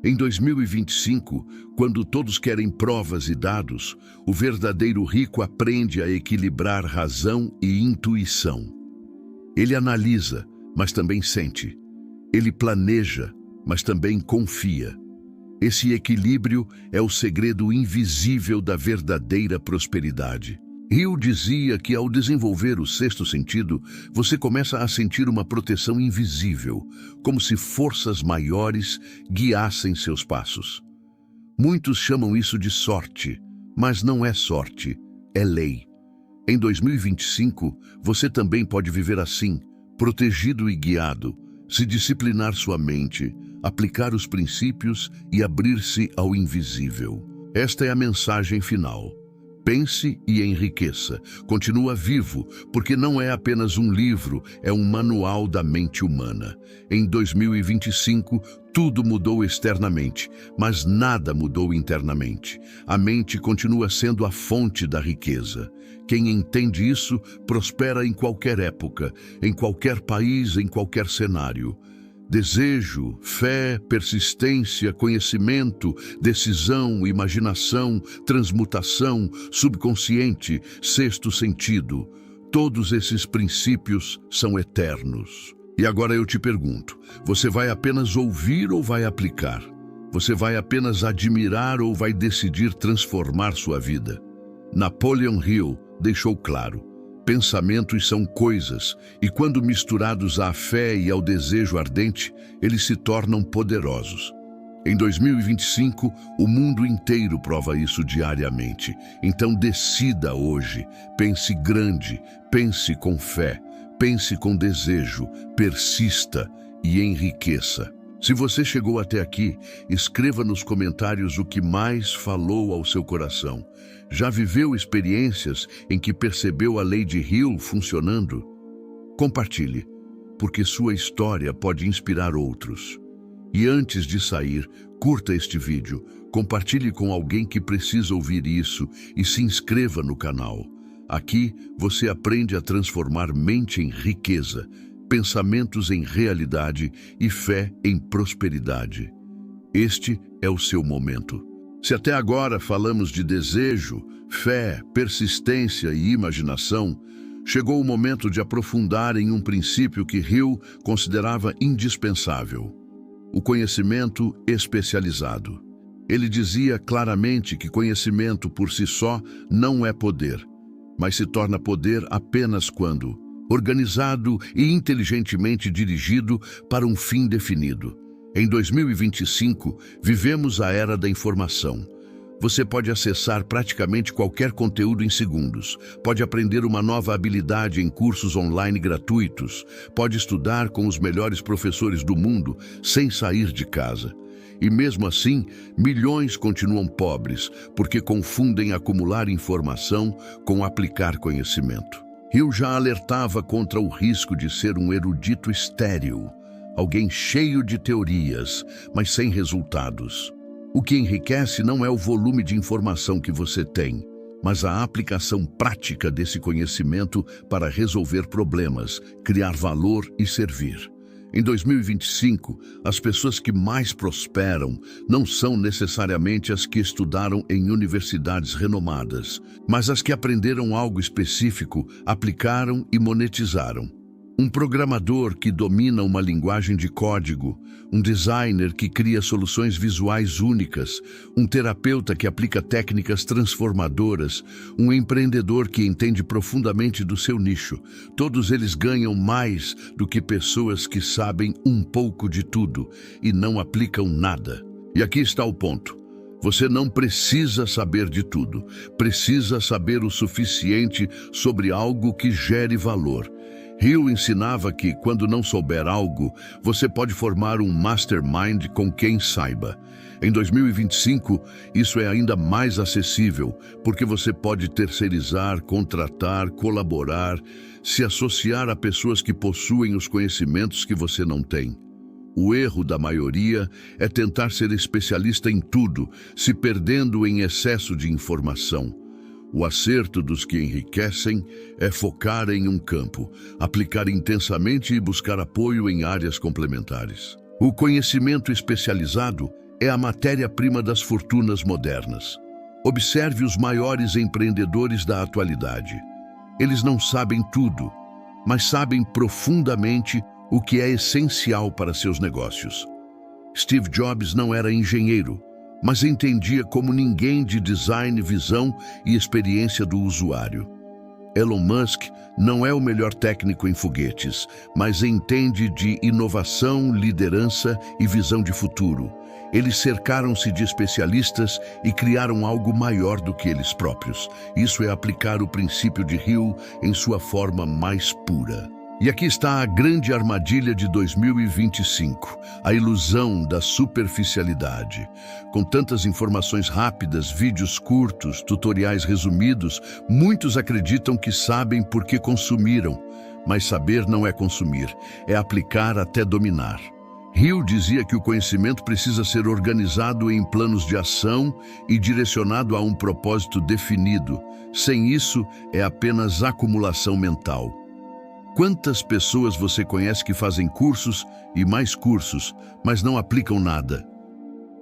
Em 2025, quando todos querem provas e dados, o verdadeiro rico aprende a equilibrar razão e intuição. Ele analisa, mas também sente. Ele planeja, mas também confia. Esse equilíbrio é o segredo invisível da verdadeira prosperidade. Hill dizia que ao desenvolver o sexto sentido, você começa a sentir uma proteção invisível, como se forças maiores guiassem seus passos. Muitos chamam isso de sorte, mas não é sorte, é lei. Em 2025, você também pode viver assim, protegido e guiado, se disciplinar sua mente, aplicar os princípios e abrir-se ao invisível. Esta é a mensagem final. Pense e enriqueça. Continua vivo, porque não é apenas um livro, é um manual da mente humana. Em 2025, tudo mudou externamente, mas nada mudou internamente. A mente continua sendo a fonte da riqueza. Quem entende isso, prospera em qualquer época, em qualquer país, em qualquer cenário. Desejo, fé, persistência, conhecimento, decisão, imaginação, transmutação, subconsciente, sexto sentido. Todos esses princípios são eternos. E agora eu te pergunto, você vai apenas ouvir ou vai aplicar? Você vai apenas admirar ou vai decidir transformar sua vida? Napoleon Hill deixou claro: pensamentos são coisas, e quando misturados à fé e ao desejo ardente, eles se tornam poderosos. Em 2025, o mundo inteiro prova isso diariamente. Então decida hoje, pense grande, pense com fé, pense com desejo, persista e enriqueça. Se você chegou até aqui, escreva nos comentários o que mais falou ao seu coração. Já viveu experiências em que percebeu a lei de Hill funcionando? Compartilhe, porque sua história pode inspirar outros. E antes de sair, curta este vídeo, compartilhe com alguém que precisa ouvir isso e se inscreva no canal. Aqui você aprende a transformar mente em riqueza, pensamentos em realidade e fé em prosperidade. Este é o seu momento. Se até agora falamos de desejo, fé, persistência e imaginação, chegou o momento de aprofundar em um princípio que Hill considerava indispensável: o conhecimento especializado. Ele dizia claramente que conhecimento por si só não é poder, mas se torna poder apenas quando organizado e inteligentemente dirigido para um fim definido. Em 2025, vivemos a era da informação. Você pode acessar praticamente qualquer conteúdo em segundos, pode aprender uma nova habilidade em cursos online gratuitos, pode estudar com os melhores professores do mundo sem sair de casa. E mesmo assim, milhões continuam pobres, porque confundem acumular informação com aplicar conhecimento. Hill já alertava contra o risco de ser um erudito estéril, alguém cheio de teorias, mas sem resultados. O que enriquece não é o volume de informação que você tem, mas a aplicação prática desse conhecimento para resolver problemas, criar valor e servir. Em 2025, as pessoas que mais prosperam não são necessariamente as que estudaram em universidades renomadas, mas as que aprenderam algo específico, aplicaram e monetizaram. Um programador que domina uma linguagem de código, um designer que cria soluções visuais únicas, um terapeuta que aplica técnicas transformadoras, um empreendedor que entende profundamente do seu nicho. Todos eles ganham mais do que pessoas que sabem um pouco de tudo e não aplicam nada. E aqui está o ponto. Você não precisa saber de tudo, precisa saber o suficiente sobre algo que gere valor. Hill ensinava que, quando não souber algo, você pode formar um mastermind com quem saiba. Em 2025, isso é ainda mais acessível, porque você pode terceirizar, contratar, colaborar, se associar a pessoas que possuem os conhecimentos que você não tem. O erro da maioria é tentar ser especialista em tudo, se perdendo em excesso de informação. O acerto dos que enriquecem é focar em um campo, aplicar intensamente e buscar apoio em áreas complementares. O conhecimento especializado é a matéria-prima das fortunas modernas. Observe os maiores empreendedores da atualidade. Eles não sabem tudo, mas sabem profundamente o que é essencial para seus negócios. Steve Jobs não era engenheiro, mas entendia como ninguém de design, visão e experiência do usuário. Elon Musk não é o melhor técnico em foguetes, mas entende de inovação, liderança e visão de futuro. Eles cercaram-se de especialistas e criaram algo maior do que eles próprios. Isso é aplicar o princípio de Hill em sua forma mais pura. E aqui está a grande armadilha de 2025, a ilusão da superficialidade. Com tantas informações rápidas, vídeos curtos, tutoriais resumidos, muitos acreditam que sabem porque consumiram. Mas saber não é consumir, é aplicar até dominar. Hill dizia que o conhecimento precisa ser organizado em planos de ação e direcionado a um propósito definido. Sem isso, é apenas acumulação mental. Quantas pessoas você conhece que fazem cursos e mais cursos, mas não aplicam nada?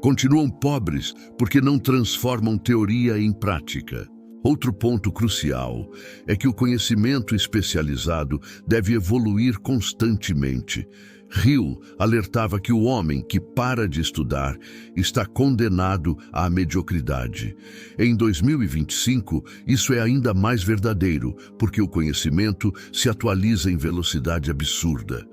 Continuam pobres porque não transformam teoria em prática. Outro ponto crucial é que o conhecimento especializado deve evoluir constantemente. Hill alertava que o homem que para de estudar está condenado à mediocridade. Em 2025, isso é ainda mais verdadeiro, porque o conhecimento se atualiza em velocidade absurda.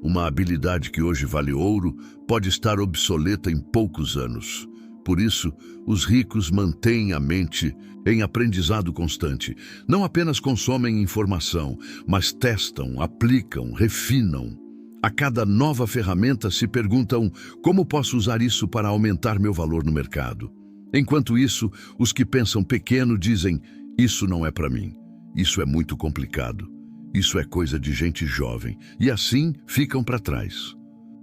Uma habilidade que hoje vale ouro pode estar obsoleta em poucos anos. Por isso, os ricos mantêm a mente em aprendizado constante. Não apenas consomem informação, mas testam, aplicam, refinam. A cada nova ferramenta se perguntam: como posso usar isso para aumentar meu valor no mercado? Enquanto isso, os que pensam pequeno dizem: isso não é para mim, isso é muito complicado, isso é coisa de gente jovem, e assim ficam para trás.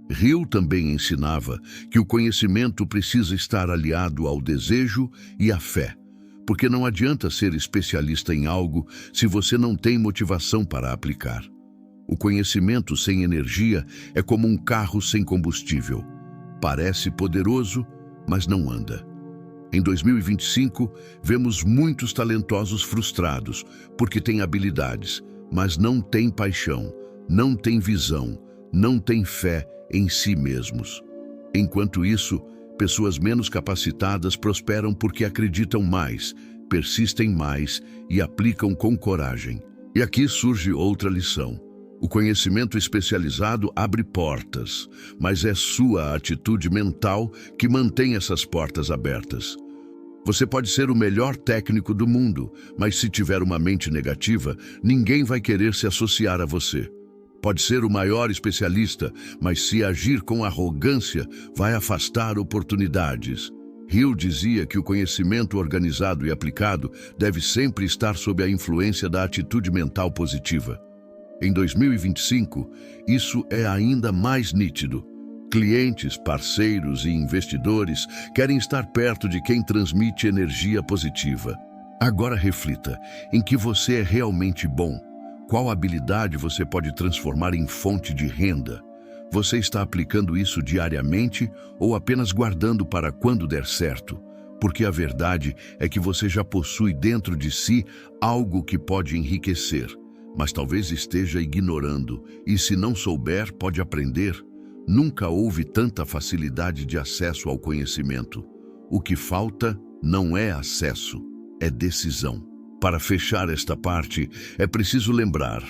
Hill também ensinava que o conhecimento precisa estar aliado ao desejo e à fé, porque não adianta ser especialista em algo se você não tem motivação para aplicar. O conhecimento sem energia é como um carro sem combustível. Parece poderoso, mas não anda. Em 2025, vemos muitos talentosos frustrados, porque têm habilidades, mas não têm paixão, não têm visão, não têm fé em si mesmos. Enquanto isso, pessoas menos capacitadas prosperam porque acreditam mais, persistem mais e aplicam com coragem. E aqui surge outra lição. O conhecimento especializado abre portas, mas é sua atitude mental que mantém essas portas abertas. Você pode ser o melhor técnico do mundo, mas se tiver uma mente negativa, ninguém vai querer se associar a você. Pode ser o maior especialista, mas se agir com arrogância, vai afastar oportunidades. Hill dizia que o conhecimento organizado e aplicado deve sempre estar sob a influência da atitude mental positiva. Em 2025, isso é ainda mais nítido. Clientes, parceiros e investidores querem estar perto de quem transmite energia positiva. Agora reflita, em que você é realmente bom? Qual habilidade você pode transformar em fonte de renda? Você está aplicando isso diariamente ou apenas guardando para quando der certo? Porque a verdade é que você já possui dentro de si algo que pode enriquecer, mas talvez esteja ignorando, e se não souber, pode aprender. Nunca houve tanta facilidade de acesso ao conhecimento. O que falta não é acesso, é decisão. Para fechar esta parte, é preciso lembrar: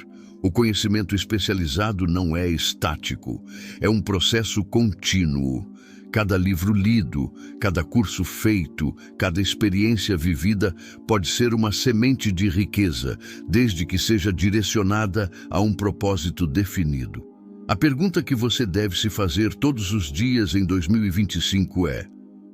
o conhecimento especializado não é estático, é um processo contínuo. Cada livro lido, cada curso feito, cada experiência vivida pode ser uma semente de riqueza, desde que seja direcionada a um propósito definido. A pergunta que você deve se fazer todos os dias em 2025 é: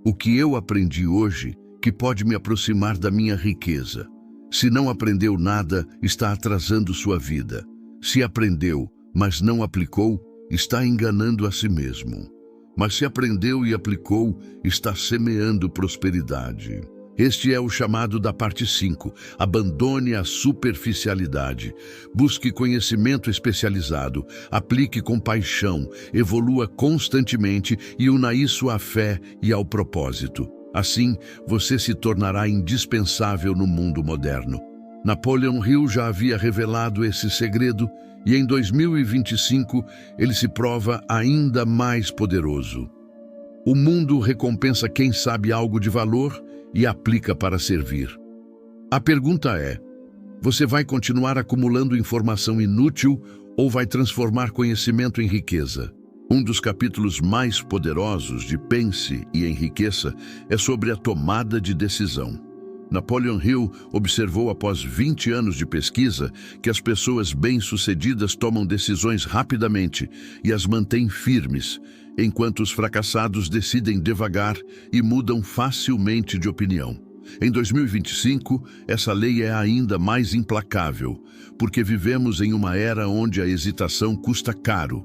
o que eu aprendi hoje que pode me aproximar da minha riqueza? Se não aprendeu nada, está atrasando sua vida. Se aprendeu, mas não aplicou, está enganando a si mesmo. Mas se aprendeu e aplicou, está semeando prosperidade. Este é o chamado da parte 5. Abandone a superficialidade. Busque conhecimento especializado. Aplique com paixão. Evolua constantemente e una isso à fé e ao propósito. Assim, você se tornará indispensável no mundo moderno. Napoleon Hill já havia revelado esse segredo e em 2025 ele se prova ainda mais poderoso. O mundo recompensa quem sabe algo de valor e aplica para servir. A pergunta é: você vai continuar acumulando informação inútil ou vai transformar conhecimento em riqueza? Um dos capítulos mais poderosos de Pense e Enriqueça é sobre a tomada de decisão. Napoleon Hill observou após 20 anos de pesquisa que as pessoas bem-sucedidas tomam decisões rapidamente e as mantêm firmes, enquanto os fracassados decidem devagar e mudam facilmente de opinião. Em 2025, essa lei é ainda mais implacável, porque vivemos em uma era onde a hesitação custa caro.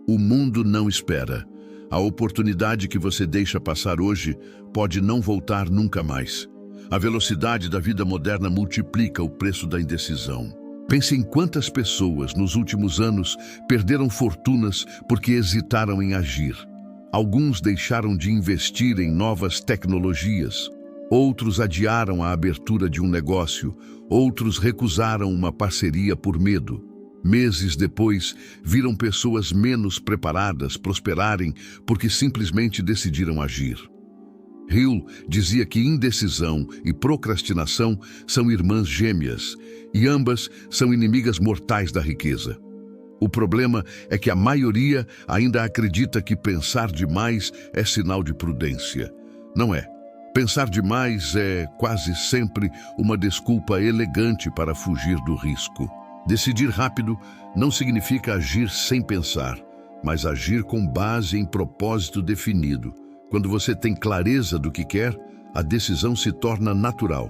O mundo não espera. A oportunidade que você deixa passar hoje pode não voltar nunca mais. A velocidade da vida moderna multiplica o preço da indecisão. Pense em quantas pessoas nos últimos anos perderam fortunas porque hesitaram em agir. Alguns deixaram de investir em novas tecnologias. Outros adiaram a abertura de um negócio. Outros recusaram uma parceria por medo. Meses depois, viram pessoas menos preparadas prosperarem porque simplesmente decidiram agir. Hill dizia que indecisão e procrastinação são irmãs gêmeas e ambas são inimigas mortais da riqueza. O problema é que a maioria ainda acredita que pensar demais é sinal de prudência. Não é. Pensar demais é quase sempre uma desculpa elegante para fugir do risco. Decidir rápido não significa agir sem pensar, mas agir com base em propósito definido. Quando você tem clareza do que quer, a decisão se torna natural.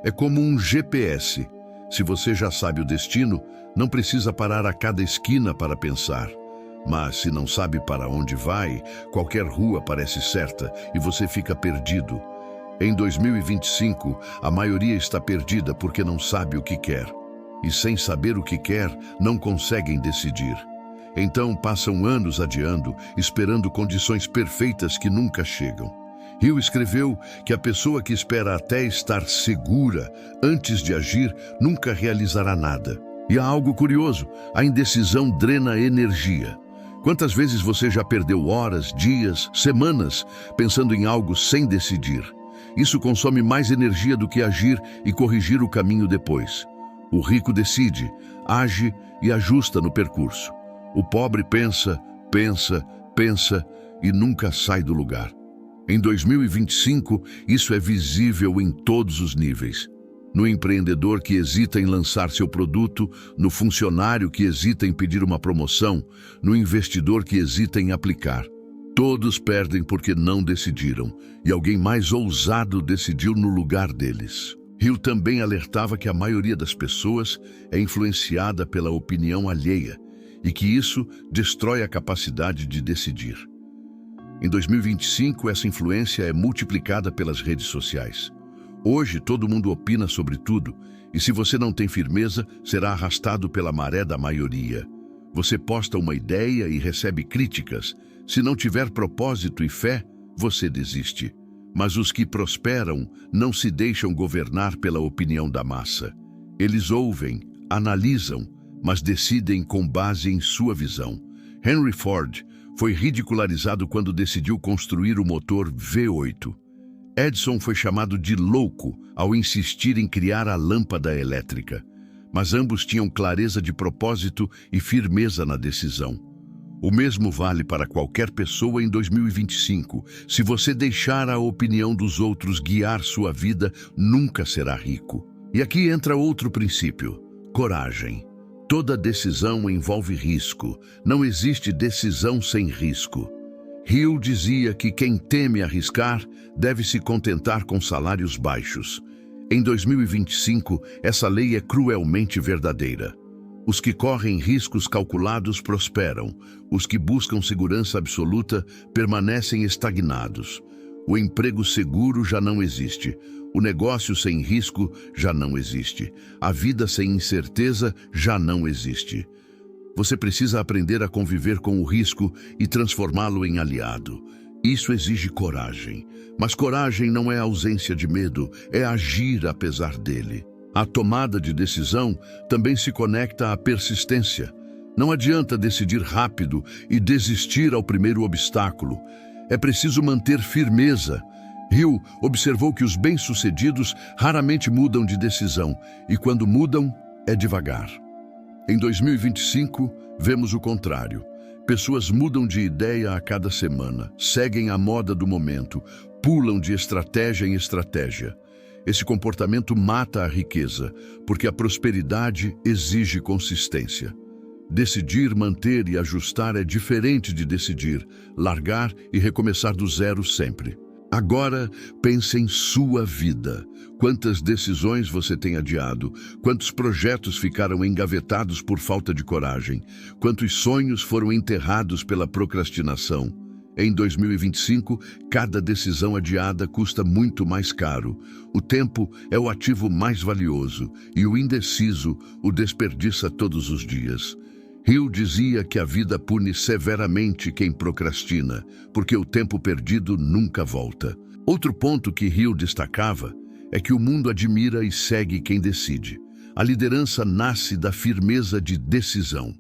É como um GPS. Se você já sabe o destino, não precisa parar a cada esquina para pensar. Mas se não sabe para onde vai, qualquer rua parece certa e você fica perdido. Em 2025, a maioria está perdida porque não sabe o que quer. E sem saber o que quer, não conseguem decidir. Então passam anos adiando, esperando condições perfeitas que nunca chegam. Hill escreveu que a pessoa que espera até estar segura antes de agir nunca realizará nada. E há algo curioso: a indecisão drena energia. Quantas vezes você já perdeu horas, dias, semanas pensando em algo sem decidir? Isso consome mais energia do que agir e corrigir o caminho depois. O rico decide, age e ajusta no percurso. O pobre pensa, pensa, pensa e nunca sai do lugar. Em 2025, isso é visível em todos os níveis. No empreendedor que hesita em lançar seu produto, no funcionário que hesita em pedir uma promoção, no investidor que hesita em aplicar. Todos perdem porque não decidiram, e alguém mais ousado decidiu no lugar deles. Hill também alertava que a maioria das pessoas é influenciada pela opinião alheia e que isso destrói a capacidade de decidir. Em 2025, essa influência é multiplicada pelas redes sociais. Hoje, todo mundo opina sobre tudo, e se você não tem firmeza, será arrastado pela maré da maioria. Você posta uma ideia e recebe críticas. Se não tiver propósito e fé, você desiste. Mas os que prosperam não se deixam governar pela opinião da massa. Eles ouvem, analisam, mas decidem com base em sua visão. Henry Ford foi ridicularizado quando decidiu construir o motor V8. Edison foi chamado de louco ao insistir em criar a lâmpada elétrica. Mas ambos tinham clareza de propósito e firmeza na decisão. O mesmo vale para qualquer pessoa em 2025. Se você deixar a opinião dos outros guiar sua vida, nunca será rico. E aqui entra outro princípio: coragem. Toda decisão envolve risco. Não existe decisão sem risco. Hill dizia que quem teme arriscar deve se contentar com salários baixos. Em 2025, essa lei é cruelmente verdadeira. Os que correm riscos calculados prosperam. Os que buscam segurança absoluta permanecem estagnados. O emprego seguro já não existe. O negócio sem risco já não existe. A vida sem incerteza já não existe. Você precisa aprender a conviver com o risco e transformá-lo em aliado. Isso exige coragem. Mas coragem não é ausência de medo, é agir apesar dele. A tomada de decisão também se conecta à persistência. Não adianta decidir rápido e desistir ao primeiro obstáculo. É preciso manter firmeza. Hill observou que os bem-sucedidos raramente mudam de decisão, e quando mudam, é devagar. Em 2025, vemos o contrário. Pessoas mudam de ideia a cada semana, seguem a moda do momento, pulam de estratégia em estratégia. Esse comportamento mata a riqueza, porque a prosperidade exige consistência. Decidir, manter e ajustar é diferente de decidir, largar e recomeçar do zero sempre. Agora, pense em sua vida. Quantas decisões você tem adiado? Quantos projetos ficaram engavetados por falta de coragem? Quantos sonhos foram enterrados pela procrastinação? Em 2025, cada decisão adiada custa muito mais caro. O tempo é o ativo mais valioso e o indeciso o desperdiça todos os dias. Hill dizia que a vida pune severamente quem procrastina, porque o tempo perdido nunca volta. Outro ponto que Hill destacava é que o mundo admira e segue quem decide. A liderança nasce da firmeza de decisão.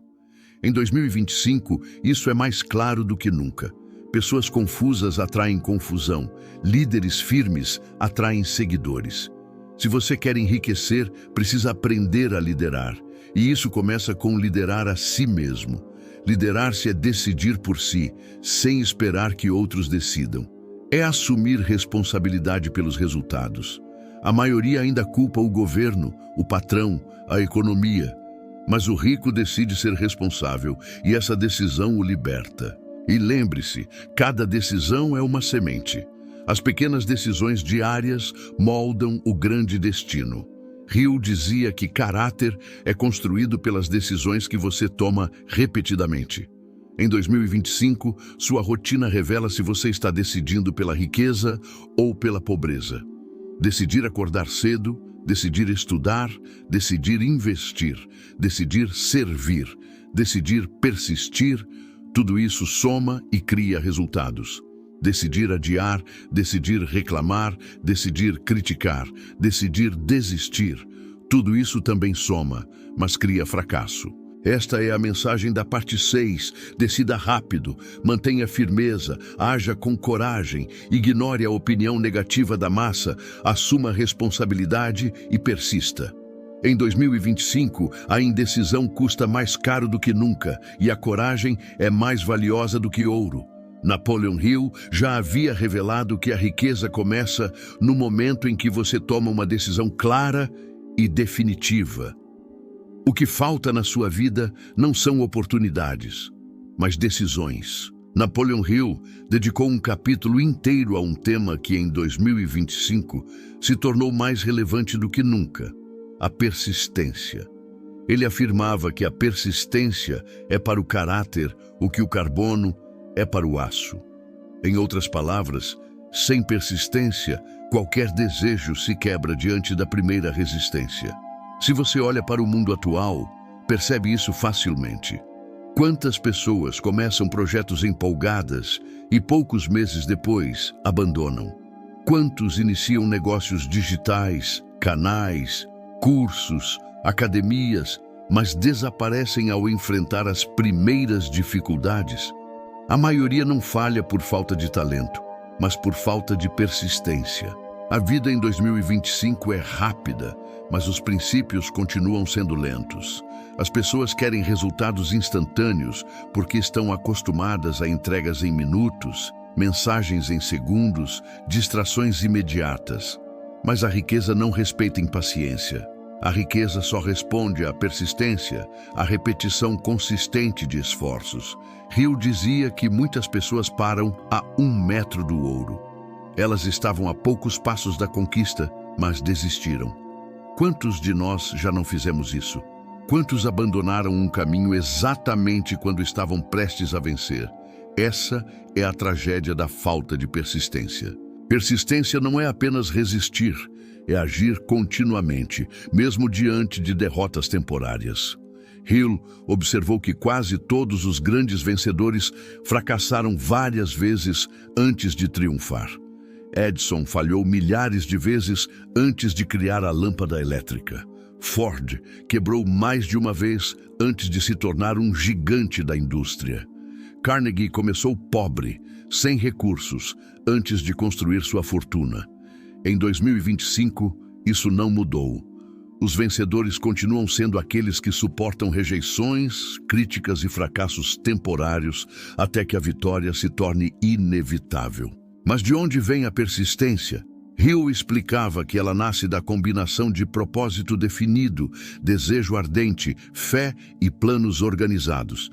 Em 2025, isso é mais claro do que nunca. Pessoas confusas atraem confusão. Líderes firmes atraem seguidores. Se você quer enriquecer, precisa aprender a liderar. E isso começa com liderar a si mesmo. Liderar-se é decidir por si, sem esperar que outros decidam. É assumir responsabilidade pelos resultados. A maioria ainda culpa o governo, o patrão, a economia. Mas o rico decide ser responsável e essa decisão o liberta. E lembre-se, cada decisão é uma semente. As pequenas decisões diárias moldam o grande destino. Hill dizia que caráter é construído pelas decisões que você toma repetidamente. Em 2025, sua rotina revela se você está decidindo pela riqueza ou pela pobreza. Decidir acordar cedo, decidir estudar, decidir investir, decidir servir, decidir persistir, tudo isso soma e cria resultados. Decidir adiar, decidir reclamar, decidir criticar, decidir desistir. Tudo isso também soma, mas cria fracasso. Esta é a mensagem da parte 6. Decida rápido, mantenha firmeza, haja com coragem, ignore a opinião negativa da massa, assuma responsabilidade e persista. Em 2025, a indecisão custa mais caro do que nunca e a coragem é mais valiosa do que ouro. Napoleon Hill já havia revelado que a riqueza começa no momento em que você toma uma decisão clara e definitiva. O que falta na sua vida não são oportunidades, mas decisões. Napoleon Hill dedicou um capítulo inteiro a um tema que em 2025 se tornou mais relevante do que nunca: a persistência. Ele afirmava que a persistência é para o caráter o que o carbono é para o aço. Em outras palavras, sem persistência, qualquer desejo se quebra diante da primeira resistência. Se você olha para o mundo atual, percebe isso facilmente. Quantas pessoas começam projetos empolgadas e poucos meses depois abandonam? Quantos iniciam negócios digitais, canais, cursos, academias, mas desaparecem ao enfrentar as primeiras dificuldades? A maioria não falha por falta de talento, mas por falta de persistência. A vida em 2025 é rápida, mas os princípios continuam sendo lentos. As pessoas querem resultados instantâneos porque estão acostumadas a entregas em minutos, mensagens em segundos, distrações imediatas. Mas a riqueza não respeita impaciência. A riqueza só responde à persistência, à repetição consistente de esforços. Hill dizia que muitas pessoas param a 1 metro do ouro. Elas estavam a poucos passos da conquista, mas desistiram. Quantos de nós já não fizemos isso? Quantos abandonaram um caminho exatamente quando estavam prestes a vencer? Essa é a tragédia da falta de persistência. Persistência não é apenas resistir, é agir continuamente, mesmo diante de derrotas temporárias. Hill observou que quase todos os grandes vencedores fracassaram várias vezes antes de triunfar. Edison falhou milhares de vezes antes de criar a lâmpada elétrica. Ford quebrou mais de uma vez antes de se tornar um gigante da indústria. Carnegie começou pobre, sem recursos, antes de construir sua fortuna. Em 2025, isso não mudou. Os vencedores continuam sendo aqueles que suportam rejeições, críticas e fracassos temporários até que a vitória se torne inevitável. Mas de onde vem a persistência? Hill explicava que ela nasce da combinação de propósito definido, desejo ardente, fé e planos organizados.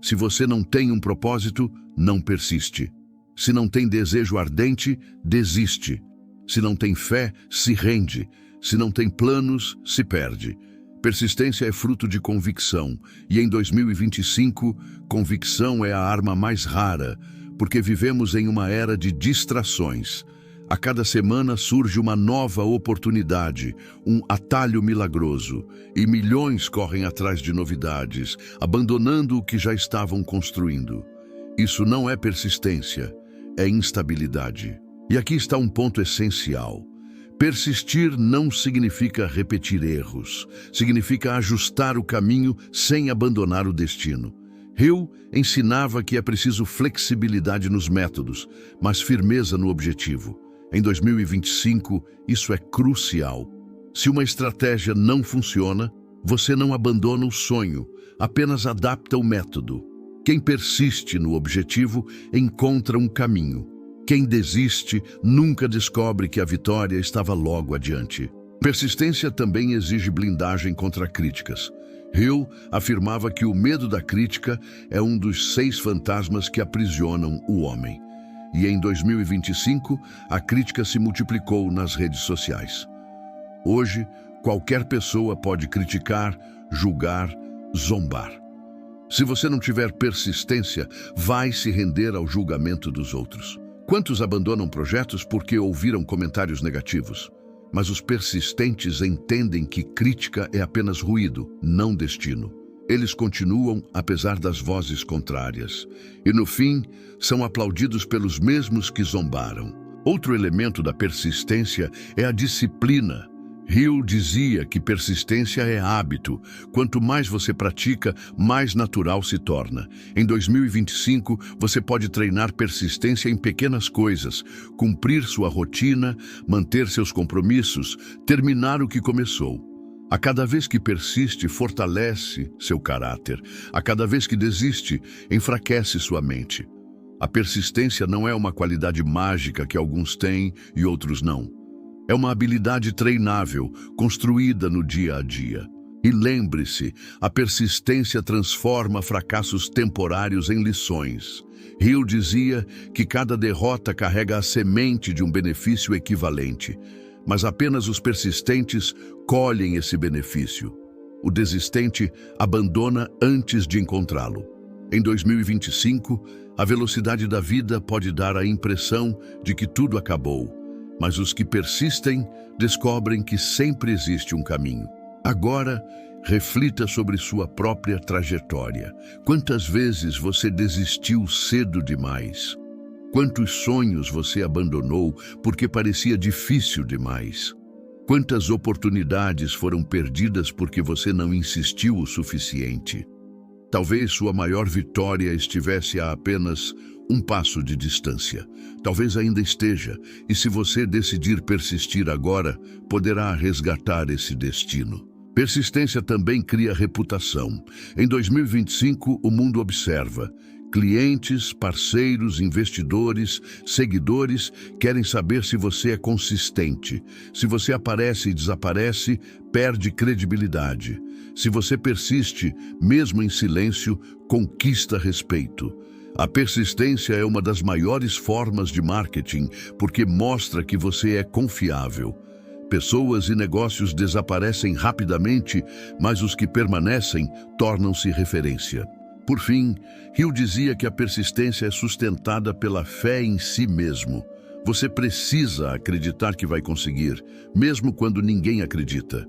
Se você não tem um propósito, não persiste. Se não tem desejo ardente, desiste. Se não tem fé, se rende. Se não tem planos, se perde. Persistência é fruto de convicção, e em 2025, convicção é a arma mais rara, porque vivemos em uma era de distrações. A cada semana surge uma nova oportunidade, um atalho milagroso, e milhões correm atrás de novidades, abandonando o que já estavam construindo. Isso não é persistência, é instabilidade. E aqui está um ponto essencial. Persistir não significa repetir erros, significa ajustar o caminho sem abandonar o destino. Hill ensinava que é preciso flexibilidade nos métodos, mas firmeza no objetivo. Em 2025, isso é crucial. Se uma estratégia não funciona, você não abandona o sonho, apenas adapta o método. Quem persiste no objetivo encontra um caminho. Quem desiste nunca descobre que a vitória estava logo adiante. Persistência também exige blindagem contra críticas. Hill afirmava que o medo da crítica é um dos 6 fantasmas que aprisionam o homem. E em 2025, a crítica se multiplicou nas redes sociais. Hoje, qualquer pessoa pode criticar, julgar, zombar. Se você não tiver persistência, vai se render ao julgamento dos outros. Quantos abandonam projetos porque ouviram comentários negativos? Mas os persistentes entendem que crítica é apenas ruído, não destino. Eles continuam apesar das vozes contrárias. E no fim, são aplaudidos pelos mesmos que zombaram. Outro elemento da persistência é a disciplina. Hill dizia que persistência é hábito. Quanto mais você pratica, mais natural se torna. Em 2025, você pode treinar persistência em pequenas coisas, cumprir sua rotina, manter seus compromissos, terminar o que começou. A cada vez que persiste, fortalece seu caráter. A cada vez que desiste, enfraquece sua mente. A persistência não é uma qualidade mágica que alguns têm e outros não. É uma habilidade treinável, construída no dia a dia. E lembre-se, a persistência transforma fracassos temporários em lições. Hill dizia que cada derrota carrega a semente de um benefício equivalente, mas apenas os persistentes colhem esse benefício. O desistente abandona antes de encontrá-lo. Em 2025, a velocidade da vida pode dar a impressão de que tudo acabou, mas os que persistem descobrem que sempre existe um caminho. Agora, reflita sobre sua própria trajetória. Quantas vezes você desistiu cedo demais? Quantos sonhos você abandonou porque parecia difícil demais? Quantas oportunidades foram perdidas porque você não insistiu o suficiente? Talvez sua maior vitória estivesse a apenas um passo de distância. Talvez ainda esteja, e se você decidir persistir agora, poderá resgatar esse destino. Persistência também cria reputação. Em 2025, o mundo observa. Clientes, parceiros, investidores, seguidores querem saber se você é consistente. Se você aparece e desaparece, perde credibilidade. Se você persiste, mesmo em silêncio, conquista respeito. A persistência é uma das maiores formas de marketing porque mostra que você é confiável. Pessoas e negócios desaparecem rapidamente, mas os que permanecem tornam-se referência. Por fim, Hill dizia que a persistência é sustentada pela fé em si mesmo. Você precisa acreditar que vai conseguir, mesmo quando ninguém acredita.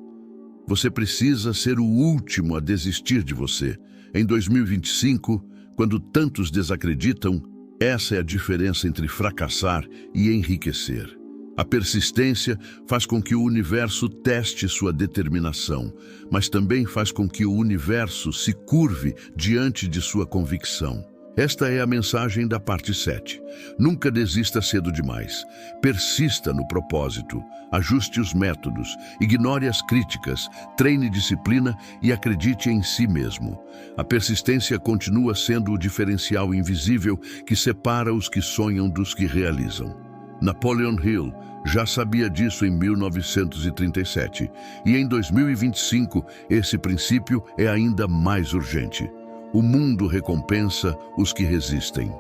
Você precisa ser o último a desistir de você. Em 2025, quando tantos desacreditam, essa é a diferença entre fracassar e enriquecer. A persistência faz com que o universo teste sua determinação, mas também faz com que o universo se curve diante de sua convicção. Esta é a mensagem da parte 7. Nunca desista cedo demais. Persista no propósito, ajuste os métodos, ignore as críticas, treine disciplina e acredite em si mesmo. A persistência continua sendo o diferencial invisível que separa os que sonham dos que realizam. Napoleon Hill já sabia disso em 1937, e em 2025 esse princípio é ainda mais urgente. O mundo recompensa os que resistem.